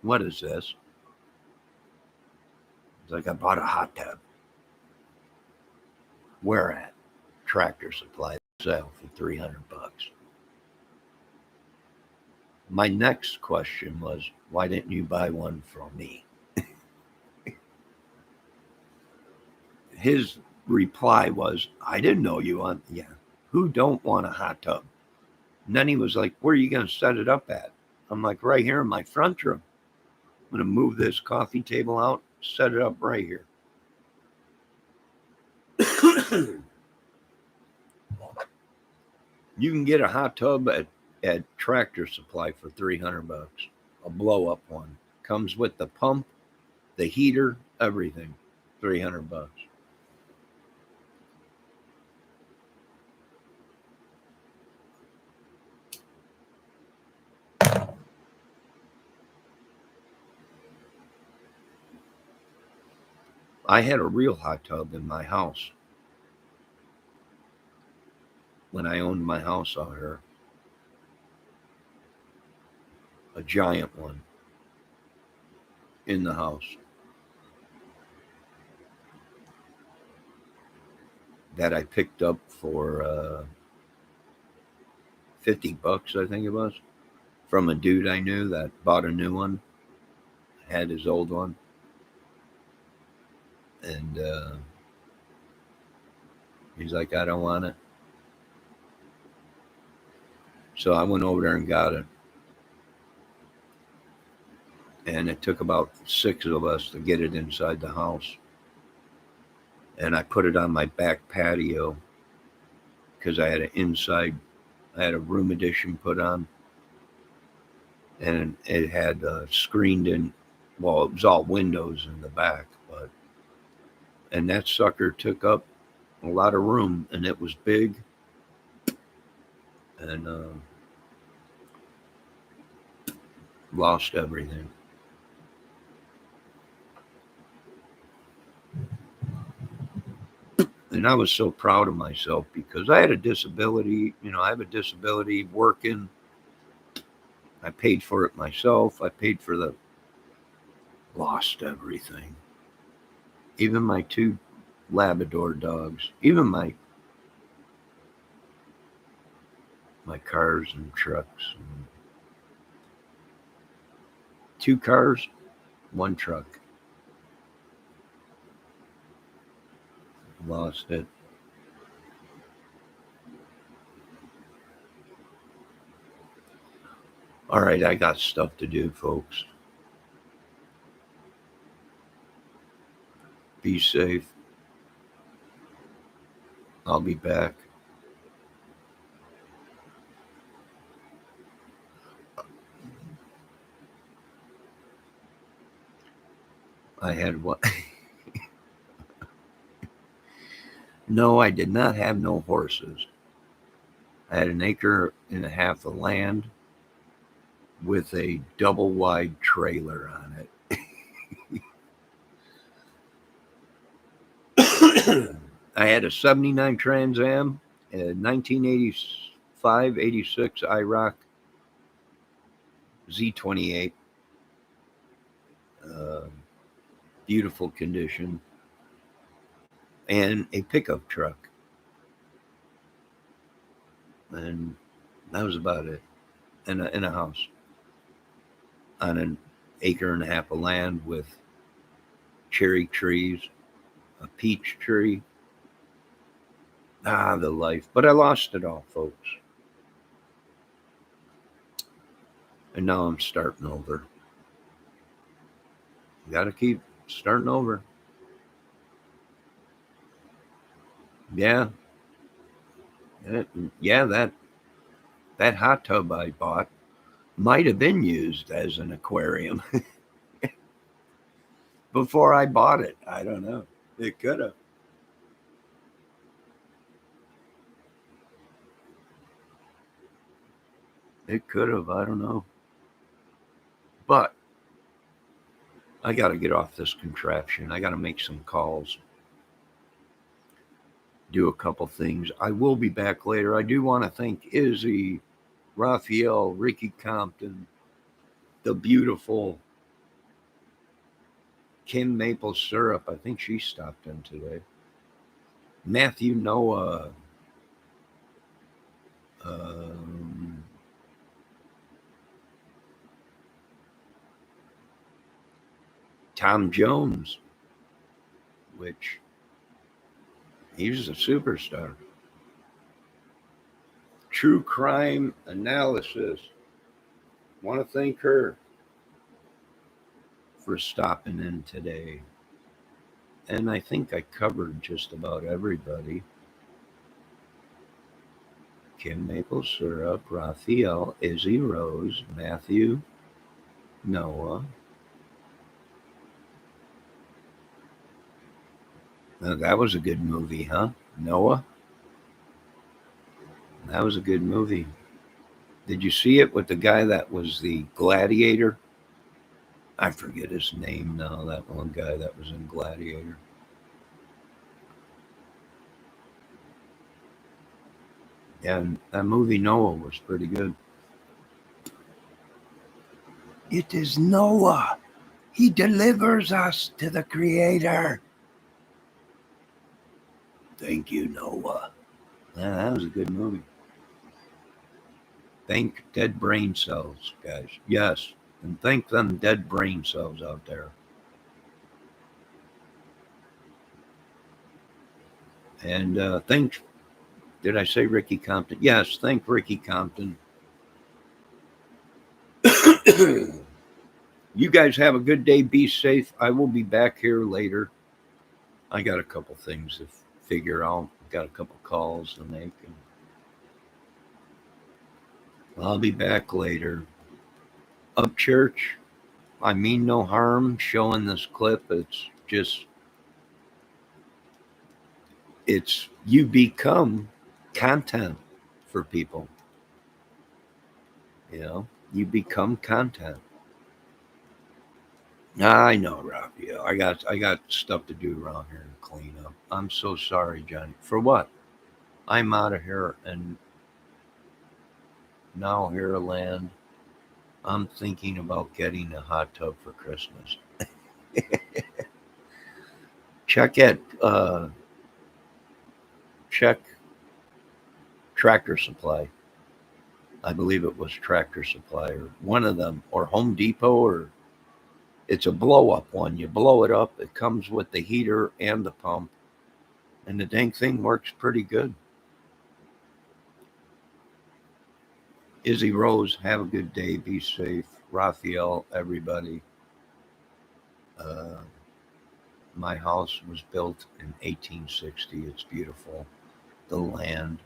what is this? He's like, I bought a hot tub. Where at? Tractor Supply sale for $300. My next question was, why didn't you buy one for me? His reply was, I didn't know you want. Yeah, who don't want a hot tub? And then he was like, where are you going to set it up at? I'm like, right here in my front room. I'm going to move this coffee table out, set it up right here. You can get a hot tub at Tractor Supply for $300. A blow up one. Comes with the pump the heater, everything, $300. I had a real hot tub in my house when I owned my house out here. A giant one in the house that I picked up for $50, I think it was, from a dude I knew that bought a new one, had his old one, and he's like, I don't want it. So I went over there and got it. And it took about 6 of us to get it inside the house. And I put it on my back patio because I had a room addition put on. And it had screened in, well, it was all windows in the back. And that sucker took up a lot of room, and it was big. And lost everything. And I was so proud of myself because I had a disability. I have a disability working. I paid for it myself. I paid for lost everything. Even my 2 Labrador dogs, even my cars and trucks. 2 cars, 1 truck. Lost it. All right, I got stuff to do, folks. Be safe. I'll be back. I had what? No, I did not have no horses. I had 1.5 acres of land with a double wide trailer on it. I had a 79 Trans Am, a 1985, 86 IROC Z28. Beautiful condition. And a pickup truck. And that was about it. In a house. On 1.5 acres of land with cherry trees, a peach tree. The life. But I lost it all, folks. And now I'm starting over. You got to keep starting over. Yeah. That hot tub I bought might have been used as an aquarium before I bought it. I don't know. It could have. It could have. I don't know. But I got to get off this contraption. I got to make some calls. Do a couple things. I will be back later. I do want to thank Izzy, Raphael, Ricky Compton, the beautiful Kim Maple Syrup. I think she stopped in today. Matthew Noah. Tom Jones, which he's a superstar. True Crime Analysis. Want to thank her for stopping in today. And I think I covered just about everybody. Kim Maple Syrup, Raphael, Izzy Rose, Matthew, Noah, Now, that was a good movie, huh? Noah? That was a good movie. Did you see it with the guy that was the gladiator? I forget his name now, that one guy that was in Gladiator. And that movie Noah was pretty good. It is Noah. He delivers us to the Creator. Thank you, Noah. Yeah, that was a good movie. Thank dead brain cells, guys. Yes. And thank them dead brain cells out there. And thanks. Did I say Ricky Compton? Yes. Thank Ricky Compton. You guys have a good day. Be safe. I will be back here later. I got a couple things to figure out. Got a couple calls to make. And I'll be back later. Upchurch, I mean no harm showing this clip. It's you become content for people. You know, you become content. I know, Raphael. I got stuff to do around here to clean up. I'm so sorry, Johnny. For what? I'm out of here and now here land. I'm thinking about getting a hot tub for Christmas. Check it. Check Tractor Supply. I believe it was Tractor Supply or one of them, or Home Depot, or it's a blow up one. You blow it up, it comes with the heater and the pump, and the dang thing works pretty good. Izzy Rose, have a good day. Be safe. Raphael, everybody. My house was built in 1860. It's beautiful. The land,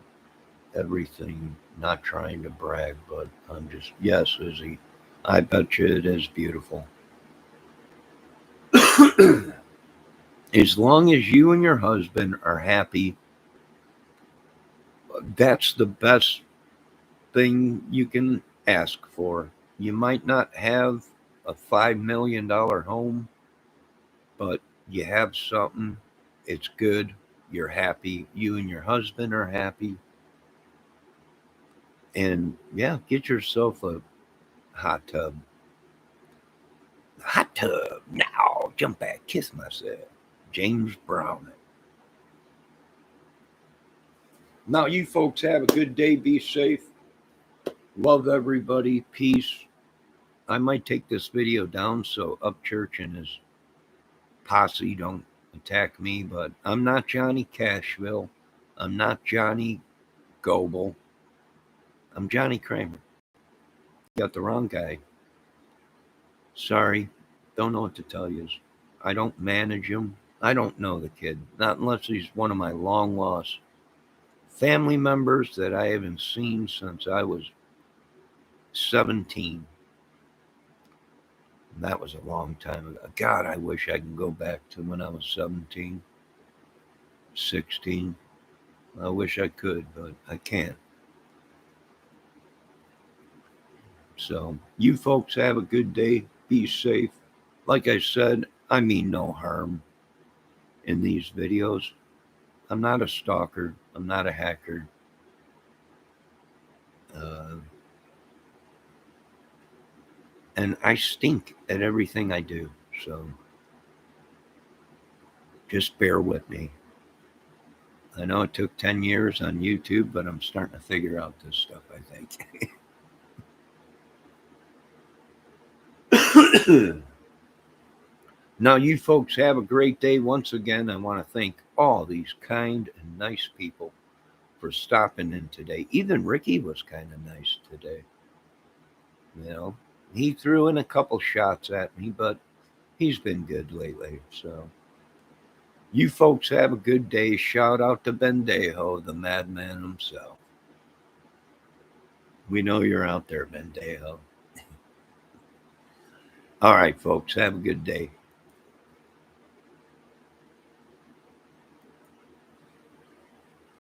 everything. Not trying to brag, but I'm just, yes, Izzy. I bet you it is beautiful. As long as you and your husband are happy, that's the best thing you can ask for. You might not have a $5 million home, but you have something. It's good. You're happy. You and your husband are happy. And yeah, get yourself a hot tub. Hot tub. Now, jump back, kiss myself. James Brown. Now, you folks have a good day. Be safe. Love everybody. Peace. I might take this video down so Upchurch and his posse don't attack me, but I'm not Johnny Cashville. I'm not Johnny Goebel. I'm Johnny Kramer. You got the wrong guy. Sorry. Don't know what to tell you. I don't manage him. I don't know the kid. Not unless he's one of my long lost family members that I haven't seen since I was 17. And that was a long time ago. God, I wish I could go back to when I was 17, 16. I wish I could, but I can't. So, you folks have a good day. Be safe. Like I said, I mean no harm in these videos. I'm not a stalker. I'm not a hacker. And I stink at everything I do. So, just bear with me. I know it took 10 years on YouTube, but I'm starting to figure out this stuff, I think. Now, you folks have a great day. Once again, I want to thank all these kind and nice people for stopping in today. Even Ricky was kind of nice today. You know, he threw in a couple shots at me, but he's been good lately. So, you folks have a good day. Shout out to Bendejo, the madman himself. We know you're out there, Bendejo. All right, folks, have a good day.